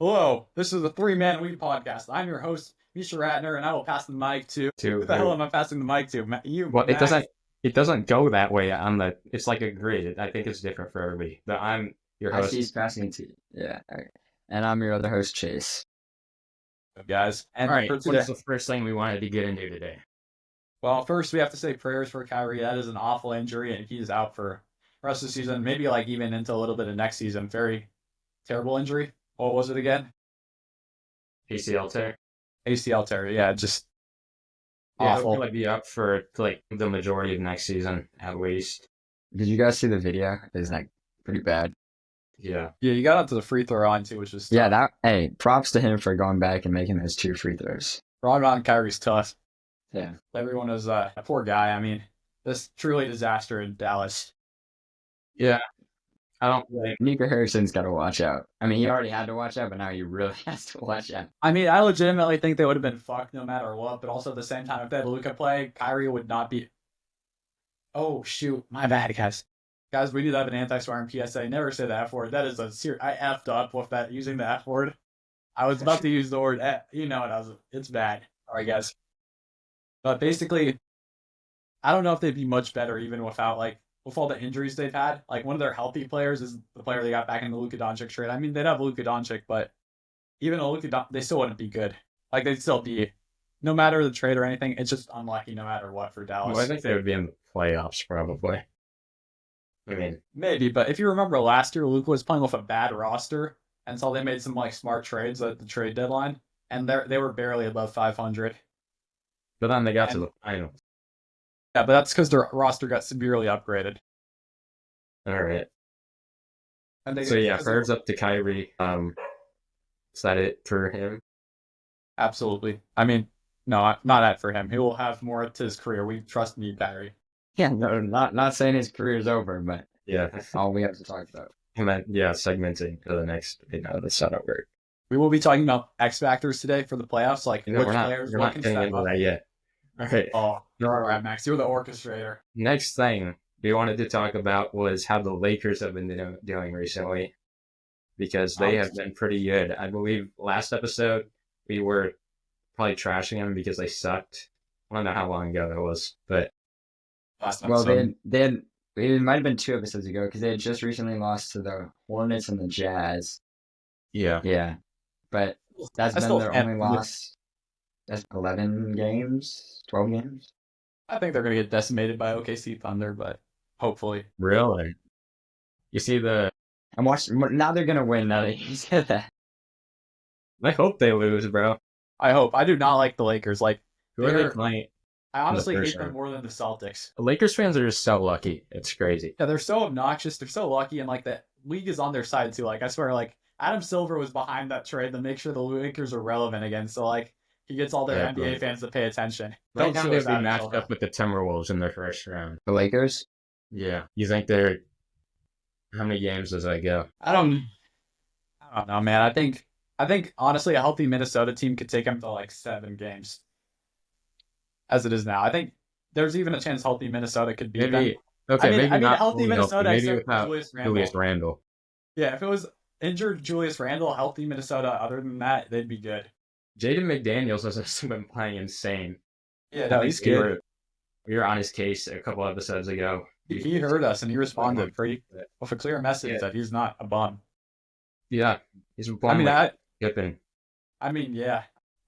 Hello, this is the Three Man Week podcast. I'm your host, Misha Ratner, and I will pass the mic to. To Who the hell am I passing the mic to? well, it Max. doesn't go that way on the. It's like a grid. I think it's different for everybody. But I'm your I host. see he's passing to you. Yeah. All right. And I'm your other host, Chase. Guys. And All right, for what today, is the first thing we wanted to get into today? well, first we have to say prayers for Kyrie. That is an awful injury, and he's out for the rest of the season, maybe like even into a little bit of next season. Very terrible injury. What was it again? ACL tear. ACL tear. Yeah, just Yeah, awful. he'll be up for like the majority of next season at least. Did you guys see the video? It's like pretty bad. Yeah. Yeah, you got up to the free throw line too, which was tough. Yeah, hey, props to him for going back and making those 2 free throws. Ron on Kyrie's tough. Yeah. Everyone was a poor guy. I mean, this truly disaster in Dallas. Yeah. I don't think. Nico Harrison's got to watch out. I mean, he already had to watch out, but now he really has to watch out. I mean, I legitimately think they would have been fucked no matter what, but also at the same time, if they had Luka play, Kyrie would not be. Oh, shoot. My bad, guys. Guys, we need to have an anti-swearing PSA. Never say the F word. That is a serious. I effed up with that, using the F word. I was about to use the word F. You know what? It's bad. All right, guys. But basically, I don't know if they'd be much better even without, with all the injuries they've had. Like, one of their healthy players is the player they got back in the Luka Doncic trade. I mean, they'd have Luka Doncic, but even a Luka Doncic, they still wouldn't be good. Like, they'd still be, no matter the trade or anything, it's just unlucky no matter what for Dallas. Well, I think they would be in the playoffs probably. I mean, maybe, but if you remember last year, Luka was playing with a bad roster, and so they made some smart trades at the trade deadline, and they were barely above 500. but then they got to the finals. Yeah, but that's because their roster got severely upgraded. All right. And So yeah, prayers up to Kyrie. Is that it for him? Absolutely. I mean, no, not that for him. He will have more to his career. We trust me, Kyrie. Yeah, no, not saying his career's over, but Yeah. that's all we have to talk about. And then segmenting to the next. The setup work. We will be talking about X factors today for the playoffs, like which players we're what not can getting step into up. that yet. All right. Oh, all right, Max, you're the orchestrator. Next thing we wanted to talk about was how the Lakers have been doing recently, because they have been pretty good. I believe last episode we were probably trashing them because they sucked. I don't know how long ago that was, but Well, they had it might have been 2 episodes ago because they had just recently lost to the Hornets and the Jazz. yeah. Yeah, but that's been their only loss. That's 11 games, 12 games. I think they're going to get decimated by OKC Thunder, but hopefully. Really? You see I'm watching. Now they're gonna win. Now that you said that. I hope they lose, bro. I hope. I do not like the Lakers. Who are they playing? I honestly first hate them round? more than the Celtics. The Lakers fans are just so lucky. It's crazy. Yeah, they're so obnoxious. They're so lucky, and the league is on their side too. I swear, Adam Silver was behind that trade to make sure the Lakers are relevant again. So he gets all their NBA fans to pay attention. Right Don't now sue they'll us, be Adam matched Silver. up with the Timberwolves in their first round. The Lakers. Yeah. You think they're... How many games does that go? I don't know, man. I think honestly, a healthy Minnesota team could take them to 7 games. As it is now, I think there's even a chance healthy Minnesota could beat them. Maybe not healthy Minnesota. Maybe without Julius Randle. Yeah, if it was injured Julius Randle, healthy Minnesota, other than that, they'd be good. Jaden McDaniels has just been playing insane. Yeah, no, he's good. We were on his case a couple episodes ago. He heard us and he responded with a clear message that he's not a bum. Yeah, he's been playing. Yeah.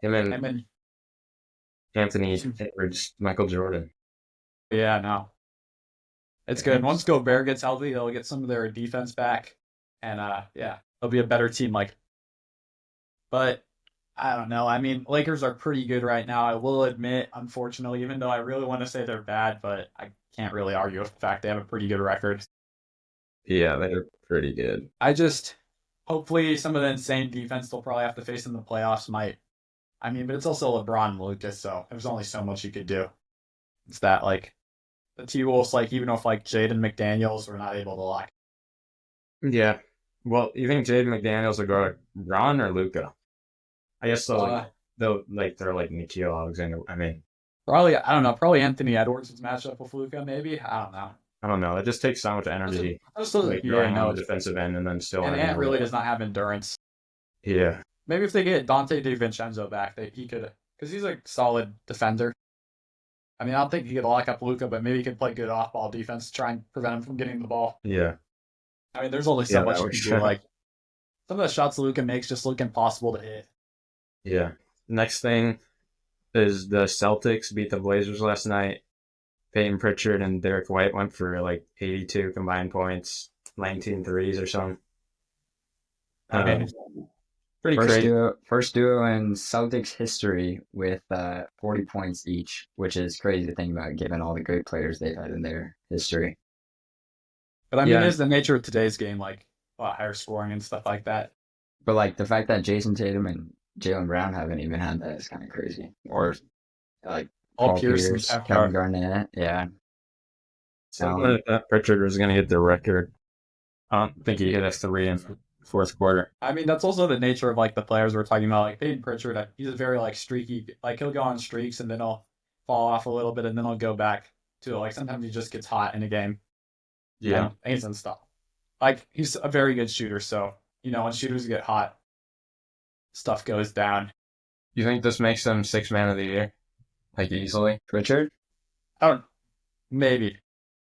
Him and Anthony Edwards, Michael Jordan. Yeah, no. It's good. Once Gobert gets healthy, they'll get some of their defense back. And, they'll be a better team. But, I don't know. I mean, Lakers are pretty good right now. I will admit, unfortunately, even though I really want to say they're bad, but I can't really argue with the fact they have a pretty good record. Yeah, they're pretty good. Hopefully some of the insane defense they'll probably have to face in the playoffs might. I mean, but it's also LeBron and Lucas, so there's only so much you could do. It's that, the T-Wolves, even if, Jaden McDaniels were not able to lock. Yeah. Well, you think Jaden McDaniels will go Ron or Luka? I guess they're like Nikhil Alexander. I mean, probably, I don't know, probably Anthony Edwards' matchup with Luka, maybe? I don't know. It just takes so much energy. Going on the defensive end and then still. And Ant really does not have endurance. Yeah. Maybe if they get Dante DiVincenzo back, he could, because he's a solid defender. I mean, I don't think he could lock up Luka, but maybe he could play good off-ball defense, try and prevent him from getting the ball. Yeah. I mean, there's only so Yeah, much that you was can do. Like some of the shots Luka makes just look impossible to hit. Yeah. Next thing is the Celtics beat the Blazers last night. Peyton Pritchard and Derek White went for like 82 combined points, 19 threes or something. I mean, Pretty crazy. First duo in Celtics history with 40 points each, which is crazy to think about given all the great players they've had in their history. But I mean, it's the nature of today's game, like a lot higher scoring and stuff like that. But like the fact that Jason Tatum and Jaylen Brown haven't even had that is kind of crazy. Or like Paul Pierce, Kevin Garnett, yeah. So Pritchard was going to hit the record. I don't think he hit a three in fourth quarter. I mean, that's also the nature of like the players we're talking about. Like Peyton Pritchard, he's a very like streaky. Like he'll go on streaks and then he'll fall off a little bit and then he'll go back to like sometimes he just gets hot in a game. Yeah, and he's unstoppable. Like he's a very good shooter, so when shooters get hot, stuff goes down. You think this makes him sixth man of the year, like easily? Pritchard? Maybe.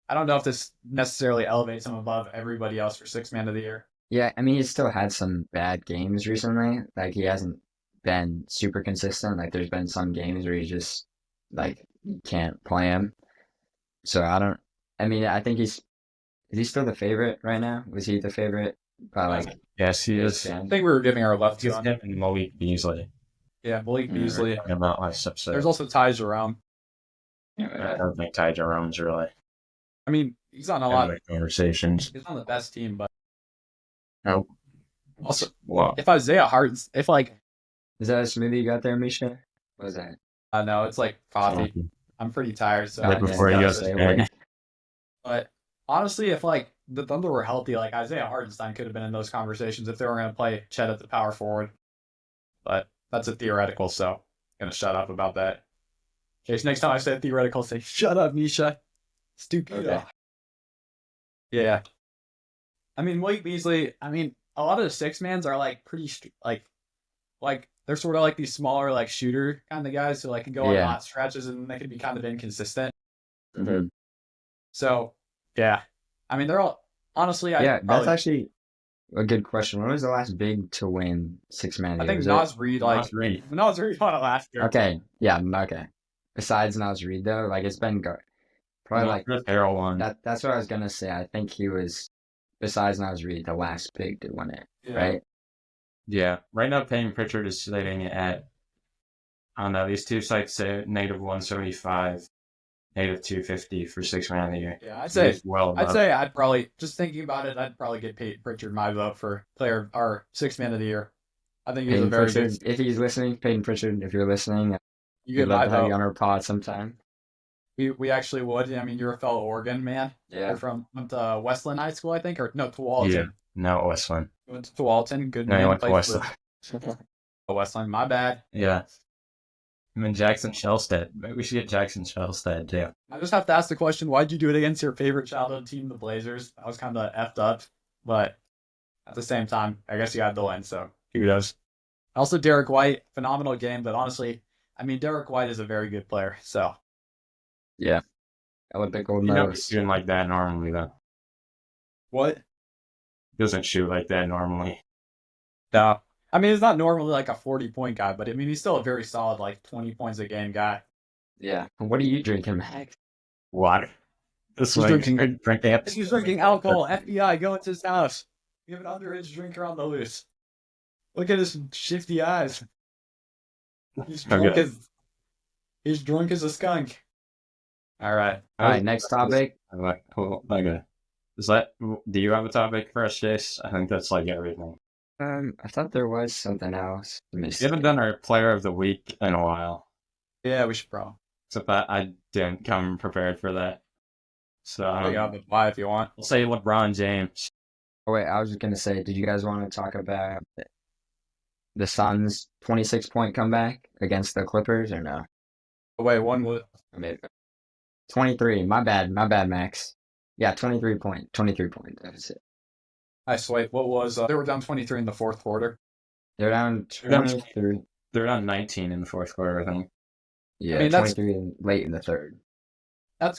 I don't know if this necessarily elevates him above everybody else for sixth man of the year. Yeah, I mean, he's still had some bad games recently. Like, he hasn't been super consistent. Like, there's been some games where he just, like, you can't play him. So, I think is he still the favorite right now? Was he the favorite by, like... Yes, he is. I think we were giving our lefty on him and Malik Beasley. Yeah, Malik Beasley. About last episode. There's also Ty Jerome. I don't think Ty Jerome's really... I mean, he's on a lot of conversations. He's on the best team, but... No. Also, wow. If Isaiah Harden's... If, like... Is that a smoothie you got there, Misha? What was that? No, it's like coffee. I'm pretty tired, so... Right before you goes to But honestly, if like the Thunder were healthy, like Isaiah Hardenstein could have been in those conversations if they were going to play Chet at the power forward. But that's a theoretical, so I'm going to shut up about that. In case next time I say theoretical, say, shut up, Misha. Stupid. Okay. Yeah. I mean, Malik Beasley, a lot of the six-mans are like pretty, like they're sort of like these smaller, like shooter kind of guys who like can go on hot stretches and they can be kind of inconsistent. Mm-hmm. So, yeah. I mean, they're all, honestly, that's actually a good question. When was the last big to win six-man? I think Nas Reed, Nas Reed won it last year. Okay, yeah, okay. Besides Nas Reed, though, like it's been probably like Harold one. That's what I was gonna say. I think he was, besides Nas Reed, the last big to win it, right? Yeah. Right now, Peyton Pritchard is sitting at, I don't know, these two sites say negative 175. Negative 250 for sixth man of the year. Yeah, I'd say I'd probably, just thinking about it, I'd probably get Peyton Pritchard my vote for player or sixth man of the year. I think he's a very good. If he's listening, Peyton Pritchard, if you're listening, you'd love to have you on our pod sometime. We actually would. I mean, you're a fellow Oregon man. Yeah. You're from Westland High School, I think, or no, Tualatin. Yeah, no, Westland. You went to Tualatin. Good no, man. I went to Westland. Westland, my bad. Yeah. I mean, Jackson Shellstead. Maybe we should get Jackson Shellstead, too. I just have to ask the question, why'd you do it against your favorite childhood team, the Blazers? I was kind of effed up, but at the same time, I guess you had the win, so kudos. Also, Derek White, phenomenal game, but honestly, Derek White is a very good player, so. Yeah. Olympic gold medalist. He doesn't shoot like that normally, though. What? He doesn't shoot like that normally. No. He's not normally like a 40-point guy, but he's still a very solid, like 20 points a game guy. Yeah. What are you drinking, Max? Water. He's drinking alcohol. FBI, go into his house. You have an underage drinker on the loose. Look at his shifty eyes. He's drunk as a skunk. All right. Next topic. Okay. Do you have a topic for us, Jace? I think that's like everything. I thought there was something else. We haven't done our player of the week in a while. Yeah, we should probably. Except that I didn't come prepared for that. So why if you want. We'll say LeBron James. Oh wait, I was just gonna say, did you guys want to talk about the Suns' 26-point comeback against the Clippers or no? Oh, wait, one was 23. My bad, Max. Yeah, 23 point deficit. Nice. Wait, what was... they were down 23 in the fourth quarter. They're down They're down- 23. They're down 19 in the fourth quarter, I think. Yeah, I mean, that's 23 and late in the third.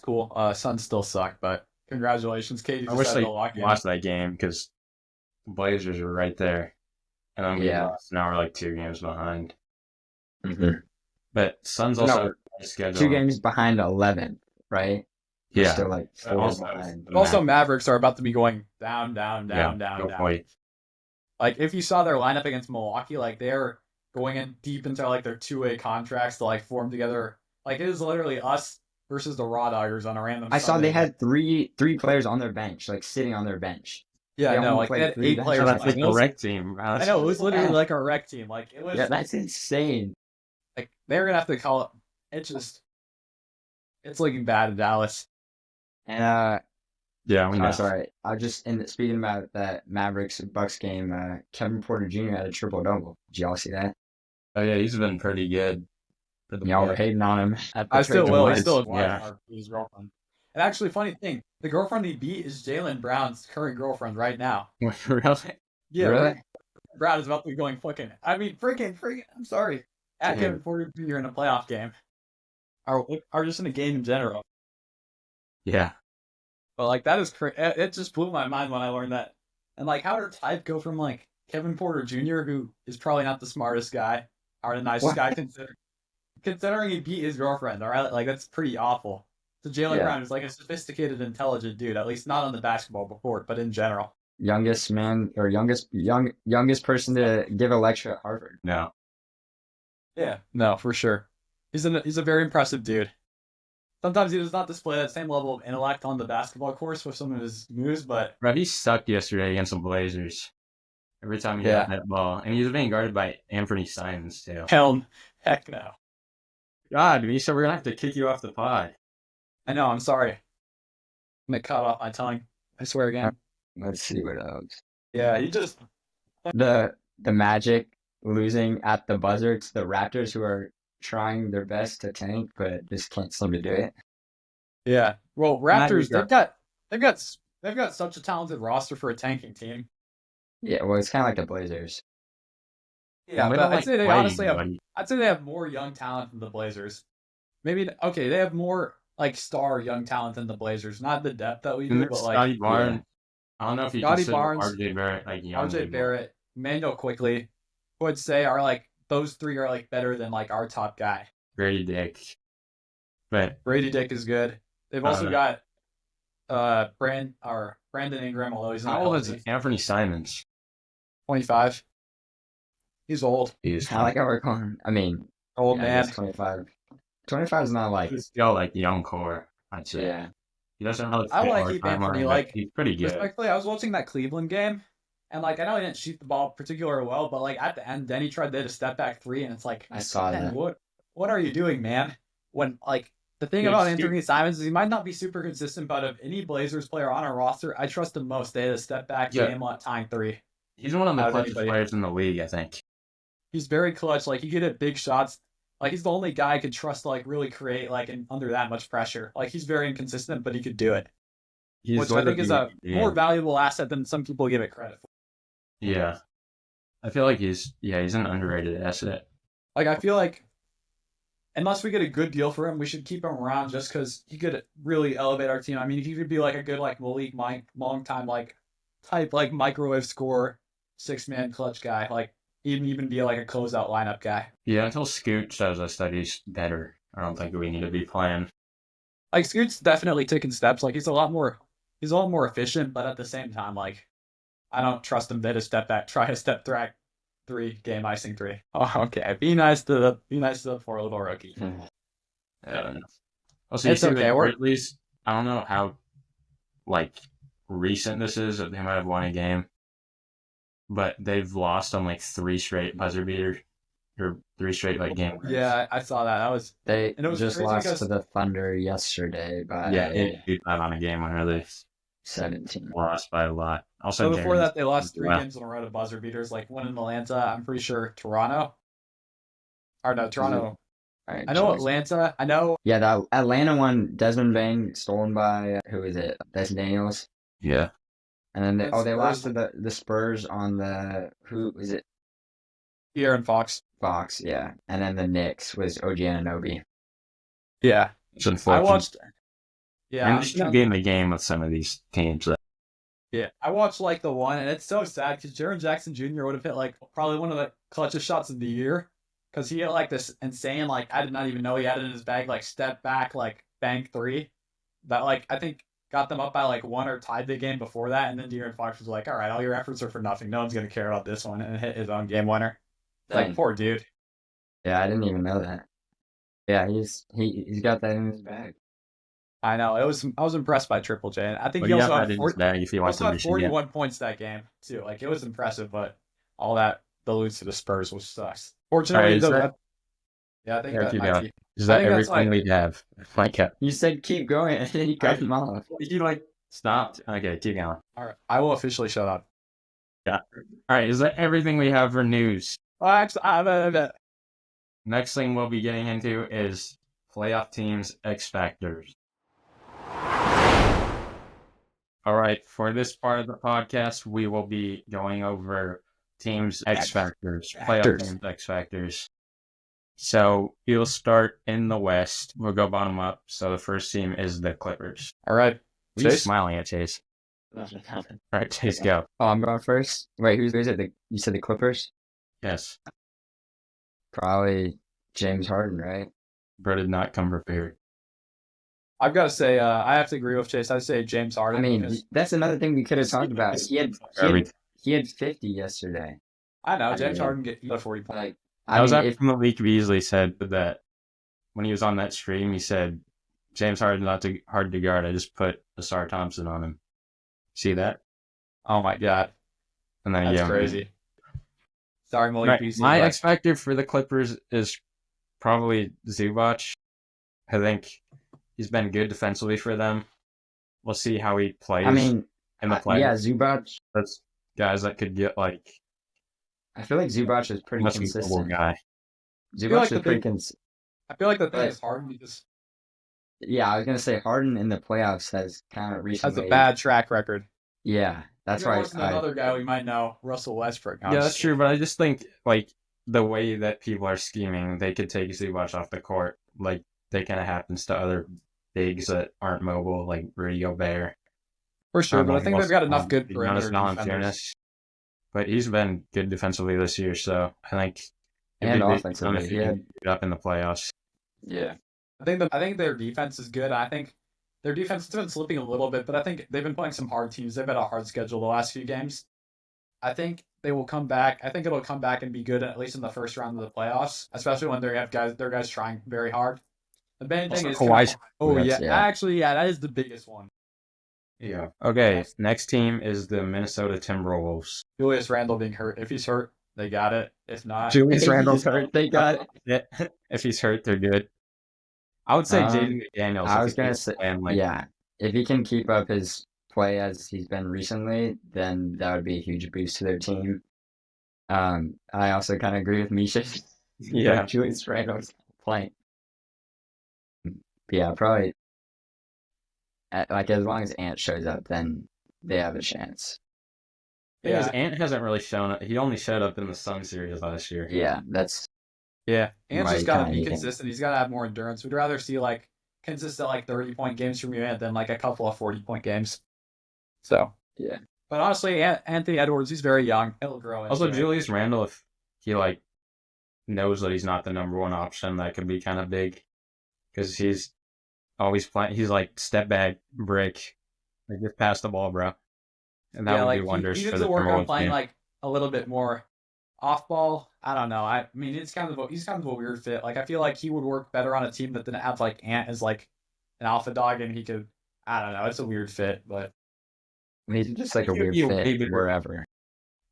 cool. Suns still suck, but congratulations, KD I just wish had they the lock in. lost that game because the Blazers were right there. And then we Yeah. lost. Now we're like 2 games behind. Mm-hmm. But Suns No, also have a schedule. 2 games behind 11, right? We're Yeah. still like 4 Also- behind. Also, Mavericks are about to be going down, down, Yeah, down, down, go down. play. Like, if you saw their lineup against Milwaukee, like, they're going in deep into, like, their two-way contracts to, like, form together. Like, it is literally us versus the Raw Doggers on a random I saw Sunday. they had three players on their bench, like sitting on their bench. Yeah, they I know. only Like, they played had 3 8 bench players. So players. that's Like, like it a was- rec team. Wow, I that's- know, it was literally Yeah. like a rec team. Like, it was, Yeah, that's insane. like, they're going to have to call it. It's looking bad in Dallas. And Yeah, we know. sorry, I just speaking about that Mavericks Bucks game. Kevin Porter Jr. had a triple double. Did y'all see that? Oh, yeah, he's been pretty good. For the Y'all were Bucks. hating on him. At the I still trade will. I deadline. still Yeah. his girlfriend. And actually, funny thing, the girlfriend he beat is Jaylen Brown's current girlfriend right now. Really? Yeah, Really? Brown is about to be going fucking. I mean, freaking. I'm sorry. At Dude. Kevin Porter Jr. in a playoff game, or just in a game in general. Yeah. But like that is it just blew my mind when I learned that. And like, how did type go from like Kevin Porter Jr., who is probably not the smartest guy or the nicest What? guy, considering he beat his girlfriend. All right, like that's pretty awful. So Jaylen Yeah. Brown is like a sophisticated, intelligent dude. At least not on the basketball court, but in general. Youngest man or youngest person to give a lecture at Harvard. No. Yeah, no, for sure. He's a very impressive dude. Sometimes he does not display that same level of intellect on the basketball course with some of his moves, but Bro, he sucked yesterday against the Blazers. Every time he Yeah. had that ball. And he was being guarded by Anthony Simons, too. heck no. God, Misha, we're going to have to kick you off the pod. I know. I'm sorry. I'm gonna cut off my tongue. I swear again. Let's see what else. Yeah, he just. The Magic losing at the buzzer. It's the Raptors who are trying their best to tank, but just can't seem to do it. Yeah. Well, Raptors. Magic They've got such a talented roster for a tanking team. Yeah, well, it's kind of like the Blazers. Yeah, we but don't I'd say they play honestly have. anybody. I'd say they have more young talent than the Blazers. Maybe okay, they have more like star young talent than the Blazers. Not the depth that we And do, then but Scotty like Barnes. I don't know if you Scotty consider Barnes, RJ Barrett like young. RJ anymore. Barrett, Manuel Quickly, who I'd say are like those three are like better than like our top guy. Grady Dick. But Brady Dick is good. They've also got Brandon Ingram, although he's not how old is healthy. Anthony Simons? 25. He's old. He's I like how we're calling. I mean, Old yeah, I man. guess 25. 25 is not like. he's still like young core, I'd say. Yeah. He doesn't really I fit like our Heath timeline, Anthony, but like, he's pretty good. Respectfully, I was watching that Cleveland game, and like I know he didn't shoot the ball particularly well, but like at the end, then he tried to hit a step back three, and it's like I saw man, that. what are you doing, man? When like the thing Yeah, about Steve- Anthony Simons is he might not be super consistent, but of any Blazers player on our roster, I trust him most. They had a step back Yeah. game on time three. He's one of the Out of clutchest anybody. players in the league, I think. He's very clutch. Like he could hit big shots. Like he's the only guy I could trust to like really create like under that much pressure. Like he's very inconsistent, but he could do it. He's Which I think is a yeah. more valuable asset than some people give it credit for. Yeah. I feel like he's an underrated asset. Like I feel like unless we get a good deal for him, we should keep him around just because he could really elevate our team. I mean, he could be like a good like Malik Monk, long time like type like microwave score, 6-man clutch guy. Like he'd even be like a closeout lineup guy. Yeah, until Scoot shows us that he's better, I don't think we need to be playing. Like Scoot's definitely taking steps. Like he's a lot more efficient, but at the same time, like I don't trust him to hit a step back, try a step back three, game icing three. Oh, okay. Be nice to the poor little rookie. I don't know. Also, you It's see okay, the we're- Grizzlies, I don't know how like recent this is, that they might have won a game, but they've lost on like 3 straight buzzer beater or 3 straight like game winners. Yeah, I saw that. I was They And it was just crazy lost because- to the Thunder yesterday by Yeah, it not on a game winner. They 17. lost by a lot. Also, so before James- that they lost 3 Wow. games in a row to buzzer beaters, like one in Atlanta, I'm pretty sure Toronto. Or no, Toronto. All right, I know James. Atlanta. I know Yeah, the Atlanta one, Desmond Bain, stolen by, who is it? Des Daniels. Yeah. And then they It's lost to Spurs. the Spurs on the, who is it? De'Aaron Fox. Fox, yeah. And then the Knicks was OG Anunoby. Yeah. It's I unfortunate. watched. And Yeah. they should be in the game with some of these teams. Yeah. I watched like the one, and it's so sad because Jaren Jackson Jr. would have hit like probably one of the clutchest shots of the year because he hit like this insane, like I did not even know he had it in his bag, like step back, like bank three that like I think got them up by like one or tied the game before that, and then De'Aaron Fox was like, "All right, all your efforts are for nothing. No one's gonna care about this one," and hit his own game winner. Like Dang. poor dude. Yeah, I didn't even know that. Yeah, he's got that in his bag. I know I was impressed by Triple J. And I think But he he also got had that in his bag if he wants also to had Michigan. 41 points that game too. Like it was impressive, but all that alludes to the Spurs, which sucks. Fortunately, Is that- yeah, I think Yeah, that keep might going. be. Is I that think that's everything like we have? Like, You said keep going, and then you cut him off. you like stopped? Okay, keep going. all right. I will officially shut up. All right, is that everything we have for news? Actually, Next thing we'll be getting into is playoff teams X factors. All right, for this part of the podcast, we will be going over teams X factors, playoff teams X factors. So you'll start in the West. We'll go bottom up. So the first team is the Clippers. all right. What are you Chase? smiling at, Chase? All right, Chase, go. Oh, I'm going first. Wait, who's it? You said the Clippers? Yes, Probably James Harden, right? Bro did not come prepared. I've got to say, I have to agree with Chase. I'd say James Harden. I mean, because that's another thing we could have talked about. He had 50 yesterday. I know I James mean, Harden got 40 points. Like, I was after Malik Beasley said that when he was on that stream, he said, James Harden's not too hard to guard. I just put Asar Thompson on him. See that? Oh my god, And then that's yeah, crazy. Sorry, Malik right. Beasley. My but- X factor for the Clippers is probably Zubac. I think he's been good defensively for them. We'll see how he plays. I mean, in the play. yeah, Zubac. That's guys that could get like. I feel like Zubac is pretty Must be a consistent. guy. Zubac like is the pretty big- consistent. I feel like the thing But- is Harden because Yeah, I was gonna say Harden in the playoffs has kind of has recently. a bad track record. Yeah, that's Even why. worse than another guy we might know, Russell Westbrook. No, I'm Yeah, just that's true. But I just think like the way that people are scheming, they could take Zubac off the court. Like they kind of happens to other bigs that aren't mobile, like Rudy Gobert. For sure, but I think they've got enough good Jonas perimeter defenders. Valanciunas. But he's been good defensively this year, so I think And it'd be offensively, if he can get up in the playoffs. Yeah. I think their defense is good. I think their defense has been slipping a little bit, but I think they've been playing some hard teams. They've had a hard schedule the last few games. I think they will come back. I think it'll come back and be good at least in the first round of the playoffs, especially when they have their guys trying very hard. The main thing is Kawhi's. Yeah. actually, yeah, that is the biggest one. Yeah. Okay. Next team is the Minnesota Timberwolves. Julius Randle being hurt. If he's hurt, they got it. If not, Julius He's Randle's hurt. They got it. Yeah. If he's hurt, they're good. I would say Um, Jaden McDaniels. I if was he gonna keeps say, playing, like, yeah, if he can keep up his play as he's been recently, then that would be a huge boost to their team. I also kind of agree with Misha. Yeah. Julius Randle's playing. Yeah, probably. Like as long as Ant shows up, then they have a chance. Because yeah, Ant hasn't really shown up. He only showed up in the Sun series last year. Yeah, that's yeah. Ant's Why just you got to kinda be need him. consistent. He's got to have more endurance. We'd rather see like consistent like 30-point games from you Ant than like a couple of 40-point games. So Yeah. But honestly, Anthony Edwards, he's very young. He'll grow into Also, it. Julius Randle, if he like knows that he's not the number one option, that could be kind of big because he's always playing. He's like step back, break, like just pass the ball, bro, and that would like do wonders he for needs the to work on Timberwolves playing team. like a little bit more off ball. I don't know. I mean, he's kind of a weird fit. Like I feel like he would work better on a team that didn't have like Ant as like an alpha dog, and he could. I don't know. It's a weird fit, but he's just like a He'd weird be way fit better. wherever.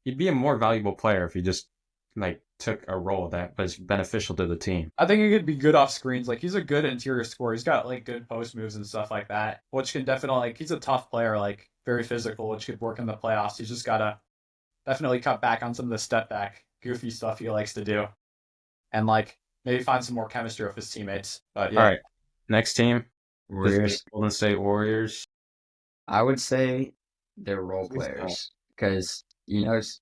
He'd be a more valuable player if he just like took a role that was beneficial to the team. I think he could be good off screens. Like he's a good interior scorer. He's got like good post moves and stuff like that, which can definitely like he's a tough player, like very physical, which could work in the playoffs. He's just gotta definitely cut back on some of the step back goofy stuff he likes to do, and like maybe find some more chemistry with his teammates. But yeah, All right, next team, the Warriors. Golden State Warriors. I would say they're role Who's that? players because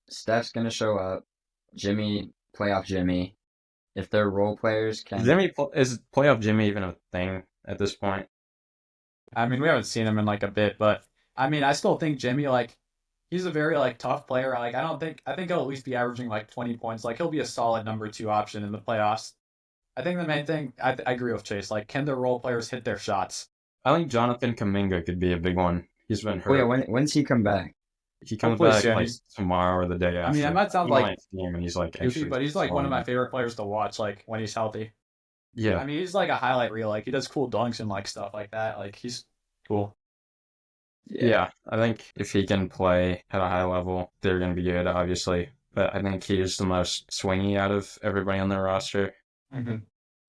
Steph's gonna show up. Jimmy playoff Jimmy. If their role players can, Is playoff Jimmy even a thing at this point? I mean, we haven't seen him in like a bit, but I mean, I still think Jimmy, like, he's a very like tough player. Like, I think he'll at least be averaging like 20 points. Like, he'll be a solid number two option in the playoffs. I think the main thing, I agree with Chase. Like, can the role players hit their shots? I think Jonathan Kuminga could be a big one. He's been oh yeah, hurt. when's he come back? He comes Hopefully back soon. like tomorrow or the day after. I mean, that might sound He like might see him and he's like goofy, actually but he's like one of my flying. favorite players to watch. Like when he's healthy. Yeah. I mean, he's like a highlight reel. Like he does cool dunks and like stuff like that. Like he's cool. Yeah, I think if he can play at a high level, they're going to be good, obviously. But I think he's the most swingy out of everybody on their roster. Mm-hmm.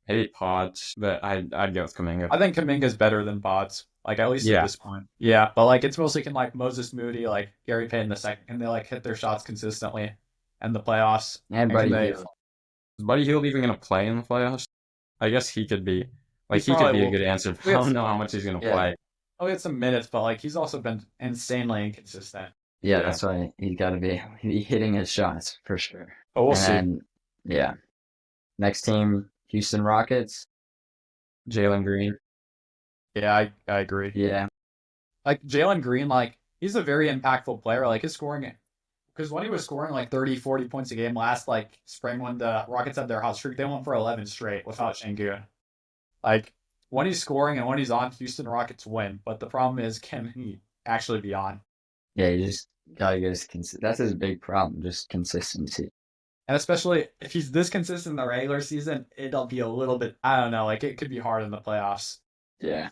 Maybe Pods, but I'd go with Kuminga. I think Kaminga's better than Pods. Like at least Yeah. at this point. Yeah, but like it's mostly can like Moses Moody, like Gary Payton the second, and they like hit their shots consistently in the playoffs. And can Buddy they- Hield. Is Buddy Hield even going to play in the playoffs? I guess he could be. Like, He he could probably be a will. good answer. I We have- don't know how much he's going to Yeah. play. Oh, he had some minutes, but like he's also been insanely inconsistent. Yeah, Yeah. that's why he's got to be hitting his shots for sure. But we'll and see. then, yeah. Next team, Houston Rockets. Jalen Green. Yeah, I agree. Yeah, Like Jalen Green, like he's a very impactful player. Like his scoring, because when he was scoring like 30, 40 points a game last like spring when the Rockets had their hot streak, they went for 11 straight without Şengün. Like when he's scoring and when he's on, Houston Rockets win. But the problem is, can he actually be on? yeah, you just gotta get his that's his big problem, just consistency. And especially if he's this consistent in the regular season, it'll be a little bit, I don't know, like it could be hard in the playoffs. Yeah,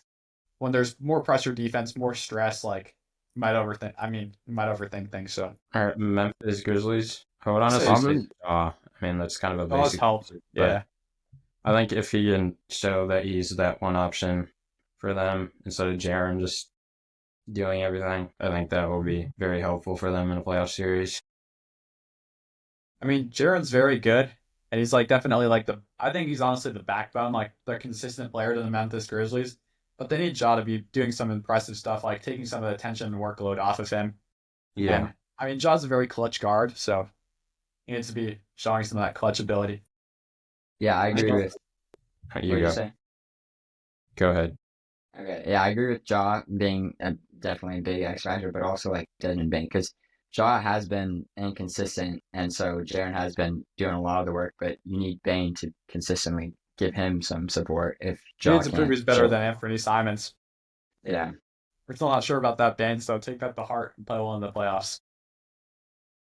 When there's more pressure defense, more stress, like you might overthink things. So All right, Memphis Grizzlies. I would honestly Probably. say I mean, that's kind of a Jaws basic help. answer, but Yeah. I think if he can show that he's that one option for them instead of Jaren just doing everything, I think that will be very helpful for them in a playoff series. I mean, Jaren's very good, and he's like definitely like I think he's honestly the backbone, like the consistent player to the Memphis Grizzlies. But they need Ja to be doing some impressive stuff, like taking some of the attention and workload off of him. And, I mean, Ja's a very clutch guard, so he needs to be showing some of that clutch ability. yeah, I agree go. with. You What did you go. say? Go ahead. Okay, yeah, I agree with Ja being definitely a big X factor, but also like Desmond Bain, because Ja has been inconsistent, and so Jaren has been doing a lot of the work, but you need Bain to consistently give him some support if He Ja needs to prove can't he's better show- than Anthony Simons. Yeah, We're still not sure about that, Ben, so take that to heart and play well in the playoffs.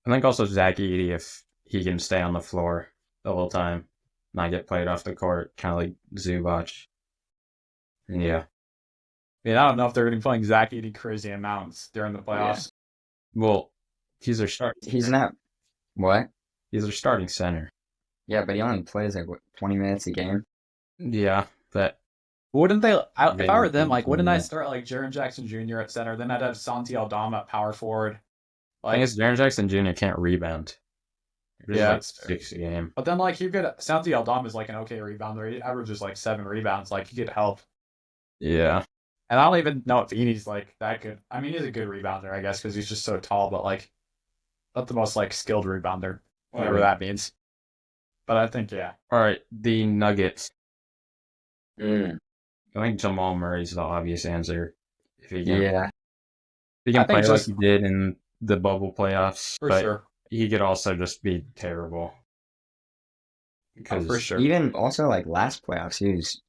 I think also Zach Edey, if he can stay on the floor the whole time, not get played off the court, kind of like Zubac. And yeah. I mean, I don't know if they're going to be playing Zach Edey crazy amounts during the playoffs. Well, he's their he's not what? He's their starting center. Yeah, but he only plays like what, 20 minutes a game. Yeah, but Wouldn't they? If I were them, Maybe. like, wouldn't I start like Jaren Jackson Jr. at center? Then I'd have Santi Aldama at power forward. I think it's Jaren Jackson Jr. can't rebound. He's Yeah, like that's fair. 6 a game. But then, like, you could Santi Aldama is like an okay rebounder. He averages like 7 rebounds. Like, he could help. Yeah. And I don't even know if Edey's like that good. I mean, he's a good rebounder, I guess, because he's just so tall. But like, not the most like skilled rebounder, whatever Right. that means. But I think yeah. All right, the Nuggets. Mm. I think Jamal Murray's the obvious answer. If he can, Yeah, if he can I think play like just- he did in the bubble playoffs, For but sure. he could also just be terrible. Oh, for sure. even also like last playoffs, he was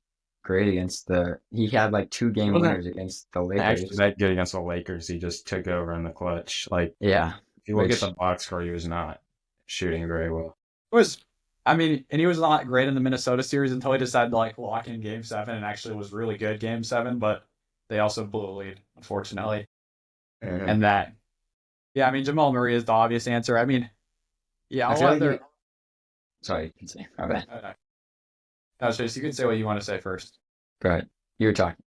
great against he had like 2 game Wasn't winners against the Actually, Lakers. that good against the Lakers, he just took over in the clutch. Like, Yeah, if you look Which- at the box score, he was not shooting very well. It was, I mean, and he was not great in the Minnesota series until he decided to like lock in Game 7 and actually was really good Game 7. But they also blew a lead, unfortunately. Mhm. And that, yeah, I mean, Jamal Murray is the obvious answer. I mean, yeah, I I'll feel let like their. sorry, you can say. My bad. No, Chase, you can say what you want to say first. Go ahead. You were talking.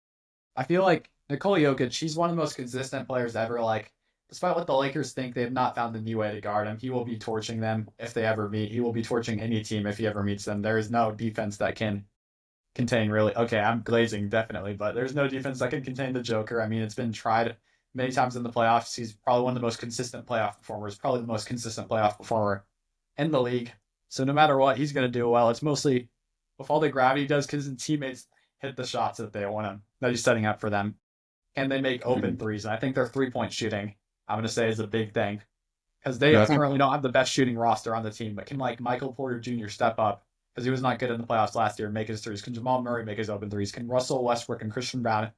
I feel like Nikola Jokic, she's one of the most consistent players ever. Like, despite what the Lakers think, they have not found a new way to guard him. He will be torching them if they ever meet. He will be torching any team if he ever meets them. There is no defense that can contain really. Okay, I'm glazing definitely, but there's no defense that can contain the Joker. I mean, it's been tried many times in the playoffs. He's probably one of the most consistent playoff performers. Probably the most consistent playoff performer in the league. So no matter what, he's going to do well. It's mostly with all the gravity he does because his teammates hit the shots that they want him, that he's setting up for them. And they make open threes. And I think their 3-point shooting, I'm going to say, is a big thing. Because they currently don't have the best shooting roster on the team. But can, like, Michael Porter Jr. step up? Because he was not good in the playoffs last year and make his threes. Can Jamal Murray make his open threes? Can Russell Westbrook and Christian Brown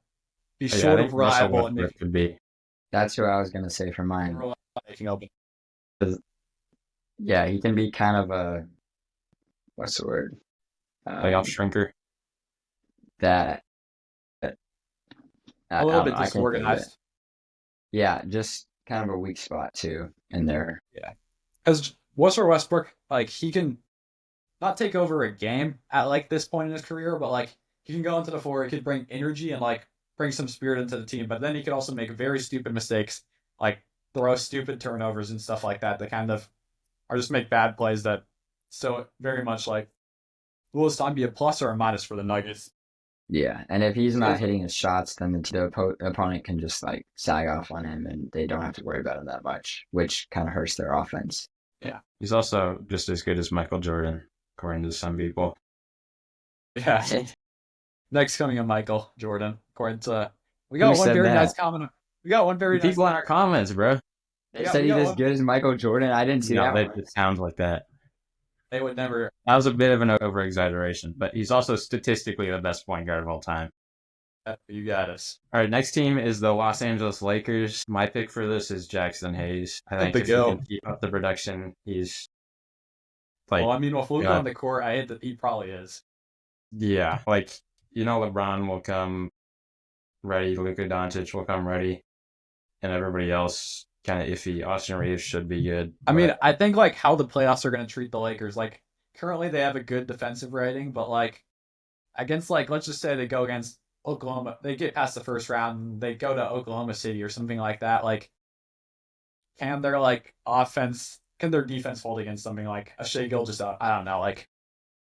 be Yeah, I sort think of Russell reliable and Westbrook could be. That's who I was gonna say for mine. making open? Yeah, he can be kind of a what's the word? Playoff shrinker. That A little bit I can't think of it. disorganized. Yeah, just kind of a weak spot too in there. Yeah. Because Russell Westbrook, like, he can not take over a game at, like, this point in his career, but, like, he can go into the floor, he could bring energy and, like, bring some spirit into the team, but then he could also make very stupid mistakes, like throw stupid turnovers and stuff like that kind of or just make bad plays that so very much like will this time be a plus or a minus for the Nuggets? Yeah, and if he's not hitting his shots, then the opponent can just like sag off on him, and they don't have to worry about him that much, which kind of hurts their offense. Yeah, He's also just as good as Michael Jordan, according to some people. yeah. Next coming on Michael Jordan, according to we Who got one said very that? nice comment. We got one very nice People in our comments, bro. They Yeah, said we he's got as one. good as Michael Jordan. I didn't see No, that it one. sounds like that. They would never. That was a bit of an over-exaggeration, but he's also statistically the best point guard of all time. You got us. All right, next team is the Los Angeles Lakers. My pick for this is Jackson Hayes. I think the if he goat. can keep up the production, he's like, Well, I mean, with Luka yeah. on the court, I hate that he probably is. yeah, like, LeBron will come ready, Luka Doncic will come ready, and everybody else kind of iffy. Austin Reeves should be good. I mean, I think like how the playoffs are going to treat the Lakers. Like currently, they have a good defensive rating, but like against like let's just say they go against Oklahoma, they get past the first round, and they go to Oklahoma City or something like that. Like, can their like offense, can their defense hold against something like a Shea Gilgeous? I don't know. Like,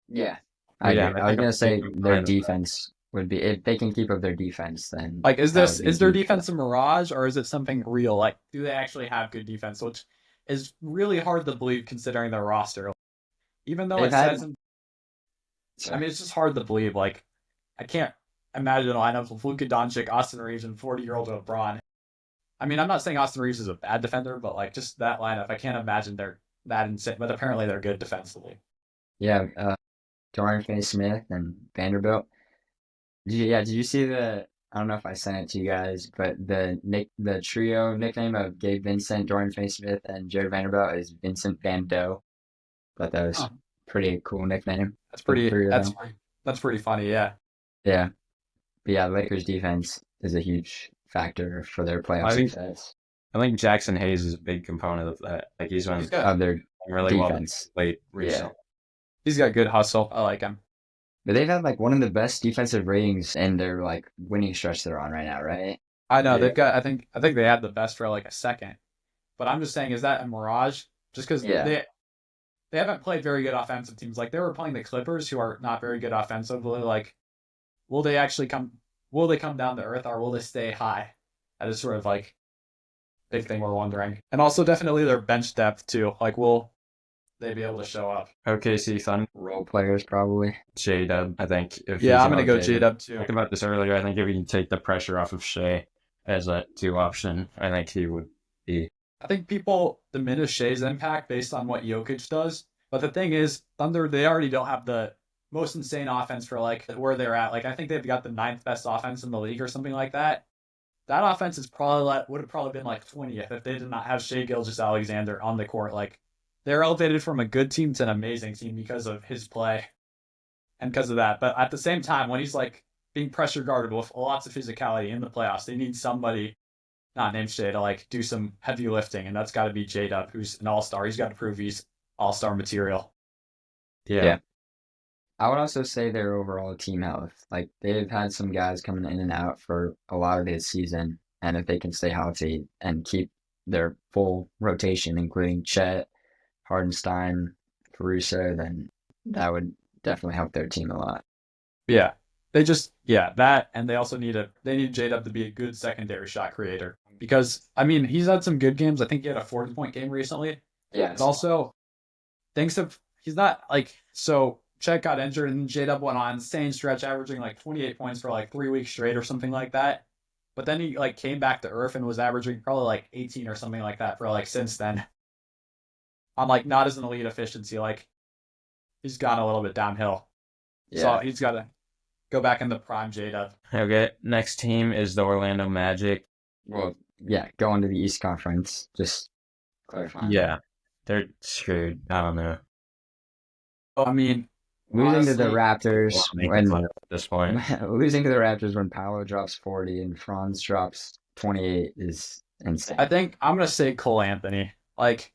Yeah, Yeah, I was gonna say their component of that. defense would be if they can keep up their defense, then is that this would be is their huge. defense a mirage or is it something real? Like, do they actually have good defense? Which is really hard to believe considering their roster. Even though They've it had- says, I mean, it's just hard to believe. Like, I can't imagine a lineup with Luka Doncic, Austin Reeves, and 40-year-old LeBron. I mean, I'm not saying Austin Reeves is a bad defender, but like just that lineup, I can't imagine they're that insane. But apparently, they're good defensively. Yeah, Dorian Finney-Smith and Vanderbilt. Did you see the? I don't know if I sent it to you guys, but the trio nickname of Gabe Vincent, Dorian Finney-Smith, and Jared Vanderbilt is Vincent Van Doe. But that was pretty cool nickname. That's pretty. Three of them. That's pretty funny. Yeah. Yeah, but yeah, Lakers defense is a huge factor for their playoff I think- success I think Jackson Hayes is a big component of that. Like, he's been He's got, of their really well defense. late recently. he's got good hustle. I like him. But they've had like one of the best defensive ratings in their like winning stretch they're on right now, right? I know Yeah. they've got. I think they had the best for like a second. But I'm just saying, is that a mirage? Just because they haven't played very good offensive teams. Like they were playing the Clippers, who are not very good offensively. Like, will they actually come? Will they come down to earth, or will they stay high? That is sort of like big thing we're wondering. And also definitely their bench depth too. Like, will they be able to show up? OKC Thunder, Role players probably. J-Dub, I think. If Yeah, he's I'm gonna in go OKC. J-Dub too. Talked about this earlier. I think if he can take the pressure off of Shea as a 2 option, I think he would be. I think people diminish Shea's impact based on what Jokic does. But the thing is, Thunder, they already don't have the most insane offense for like where they're at. Like I think they've got the 9th best offense in the league or something like that. That offense is probably would have probably been like 20th if they did not have Shea Gilgeous-Alexander on the court. Like they're elevated from a good team to an amazing team because of his play and because of that. But at the same time, when he's like being pressure guarded with lots of physicality in the playoffs, they need somebody not named Shea to like do some heavy lifting, and that's got to be J-Dub, who's an all-star. He's got to prove he's all-star material. Yeah. I would also say their overall team health. Like they've had some guys coming in and out for a lot of this season, and if they can stay healthy and keep their full rotation, including Chet, Hardenstein, Caruso, then that would definitely help their team a lot. Yeah. That, and they also need J-Dub to be a good secondary shot creator. Because, I mean, he's had some good games. I think he had a 40-point game recently. Yeah. But also, he's not like so. Chet got injured and J-Dub went on an insane stretch, averaging like 28 points for like 3 weeks straight or something like that. But then he like came back to earth and was averaging probably like 18 or something like that for like since then. On like not as an elite efficiency, like he's gone a little bit downhill. So Yeah. he's got to go back in the prime J-Dub. Okay, next team is the Orlando Magic. Well, yeah, going to the East Conference. Just clarifying. Yeah, they're screwed. I don't know. I mean, Losing to the honestly, Raptors Make the when playoffs at this point. losing to the Raptors when Paolo drops 40 and Franz drops 28 is insane. I think I'm gonna say Cole Anthony. Like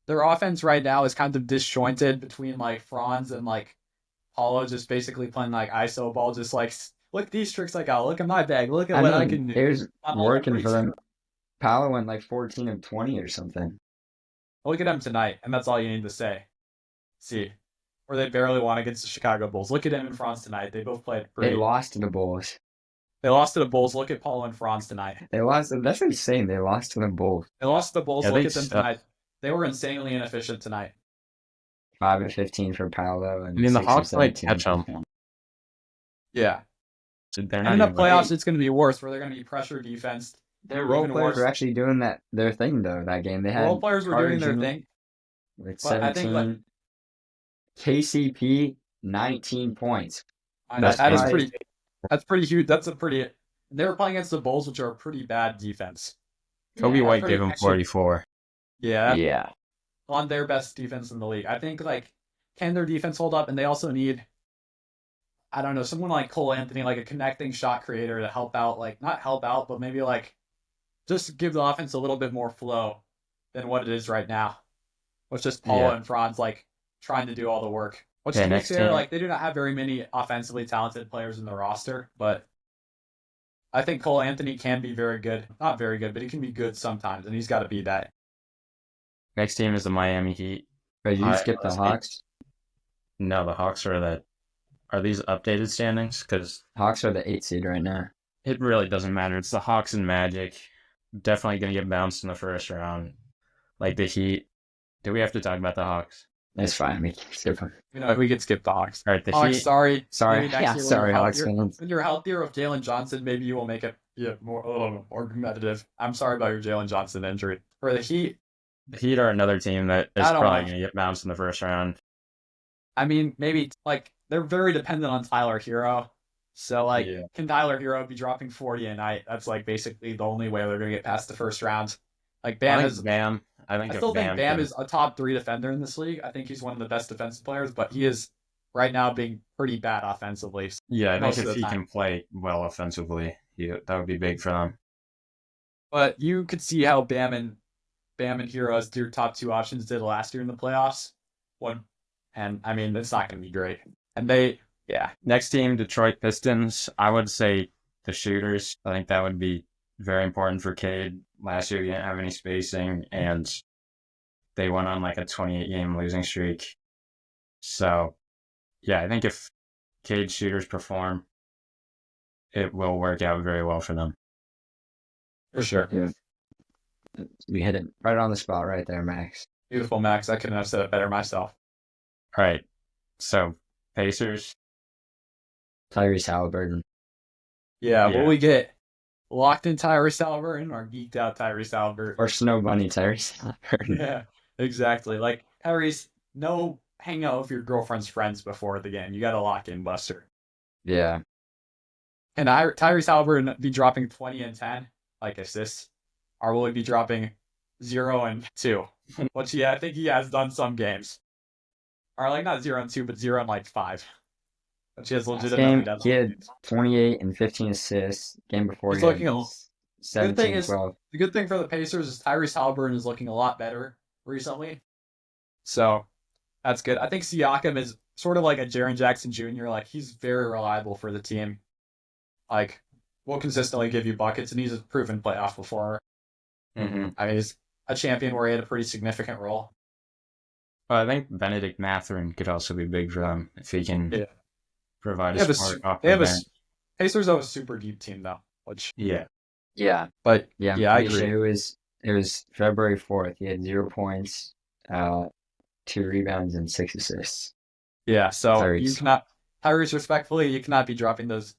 their offense right now is kind of disjointed between like Franz and like Paulo just basically playing like ISO ball, just like look at these tricks I got, look at my bag, look at what I can do. It was I'm all working free for them. too. Paolo went like 14 of 20 or something. Look at him tonight, and that's all you need to say. See, or they barely won against the Chicago Bulls. Look at him and Franz tonight. They both played great. They lost to the Bulls. They lost to the Bulls. Look at Paulo and Franz tonight. They lost. That's insane. They lost to the Bulls. They lost to the Bulls. Yeah, Look they at them suck. tonight. They were insanely inefficient tonight. 5 of 15 for Paolo. And I mean, the 6 of Hawks might 17 catch for them. him. Yeah. So they're And not in the even playoffs, it's going to be worse, where they're going to be pressure defense. Their role Even players worse. were actually doing their thing though. That game they had Role players were Carter doing their Jr. thing. with But I 17. think, like- KCP 19 points. That's That is crazy. pretty. That's pretty huge. That's a pretty. They were playing against the Bulls, which are a pretty bad defense. Kobe Yeah, White pretty gave him actually- 44. Yeah, Yeah. on their best defense in the league. I think like can their defense hold up, and they also need. I don't know, someone like Cole Anthony, like a connecting shot creator to help out, like not help out, but maybe like just give the offense a little bit more flow than what it is right now. With just Paul Yeah. and Franz like trying to do all the work. Which Okay, to be next fair, team. like they do not have very many offensively talented players in the roster, but I think Cole Anthony can be very good. Not very good, but he can be good sometimes, and he's got to be that. Next team is the Miami Heat. But you I skipped the honestly- Hawks. No, the Hawks are the. Are these updated standings? Because Hawks are the 8 seed right now. it really doesn't matter. It's the Hawks and Magic. Definitely going to get bounced in the first round. Like the Heat. Do we have to talk about the Hawks? It's fine. We can skip them. You know, we could skip the Hawks. All right, the Hawks, Heat. sorry. Sorry. Maybe next Yeah, year when sorry, you're Hawks healthier- fans. When you're healthier with Jalen Johnson, maybe you will make it a little bit more competitive. I'm sorry about your Jalen Johnson injury. For the Heat, The Heat are another team that is I don't probably know. going to get bounced in the first round. I mean, maybe like they're very dependent on Tyler Hero. So like, Yeah. can Tyler Hero be dropping 40 a night? That's like basically the only way they're gonna get past the first round. Like Bam I think is. Bam. I think I if still think Bam can- is a top 3 defender in this league. I think he's one of the best defensive players, but he is right now being pretty bad offensively. Yeah, I most think of if the he time. can play well offensively, that would be big for them. But you could see how Bam and Hero as your top 2 options did last year in the playoffs. And I mean, it's not going to be great. And Next team, Detroit Pistons. I would say the shooters. I think that would be very important for Cade. Last year, he didn't have any spacing, and they went on like a 28-game losing streak. So, yeah, I think if Cade's shooters perform, it will work out very well for them. for sure. Yeah. We hit it right on the spot right there, Max. Beautiful, Max. I couldn't have said it better myself. All right, so Pacers. Tyrese Halliburton. Yeah, Yeah. will we get locked in Tyrese Halliburton or geeked out Tyrese Halliburton? Or Snow Bunny Tyrese Halliburton. Yeah, exactly. Like, Tyrese, no hang out with your girlfriend's friends before the game. You got to lock in Buster. Yeah. And Tyrese Halliburton be dropping 20 and 10, like assists, or will he be dropping 0 and 2? Which, yeah, I think he has done some games. Or, like, not 0 and 2, but 0 and, like, 5. Which he has legitimately Game, done. he had 28 and 15 assists. Game before He's he looking had a- 17 thing is- 12. The good thing for the Pacers is Tyrese Halliburton is looking a lot better recently. So that's good. I think Siakam is sort of like a Jaren Jackson Jr. Like, he's very reliable for the team. Like, will consistently give you buckets, and he's a proven playoff performer. Mm-hmm. I mean, he's a champion where he had a pretty significant role. Well, I think Benedict Mathurin could also be big for them if he can Yeah. provide They a have a, spark su- off they the have a bench. Pacers have a super deep team though. Which, Yeah. Yeah. but Yeah, Yeah, I Misha, agree. It was February 4th. He had 0 points, 2 rebounds and 6 assists. Yeah, so you Tyrese. cannot, Tyrese, respectfully, you cannot be dropping those.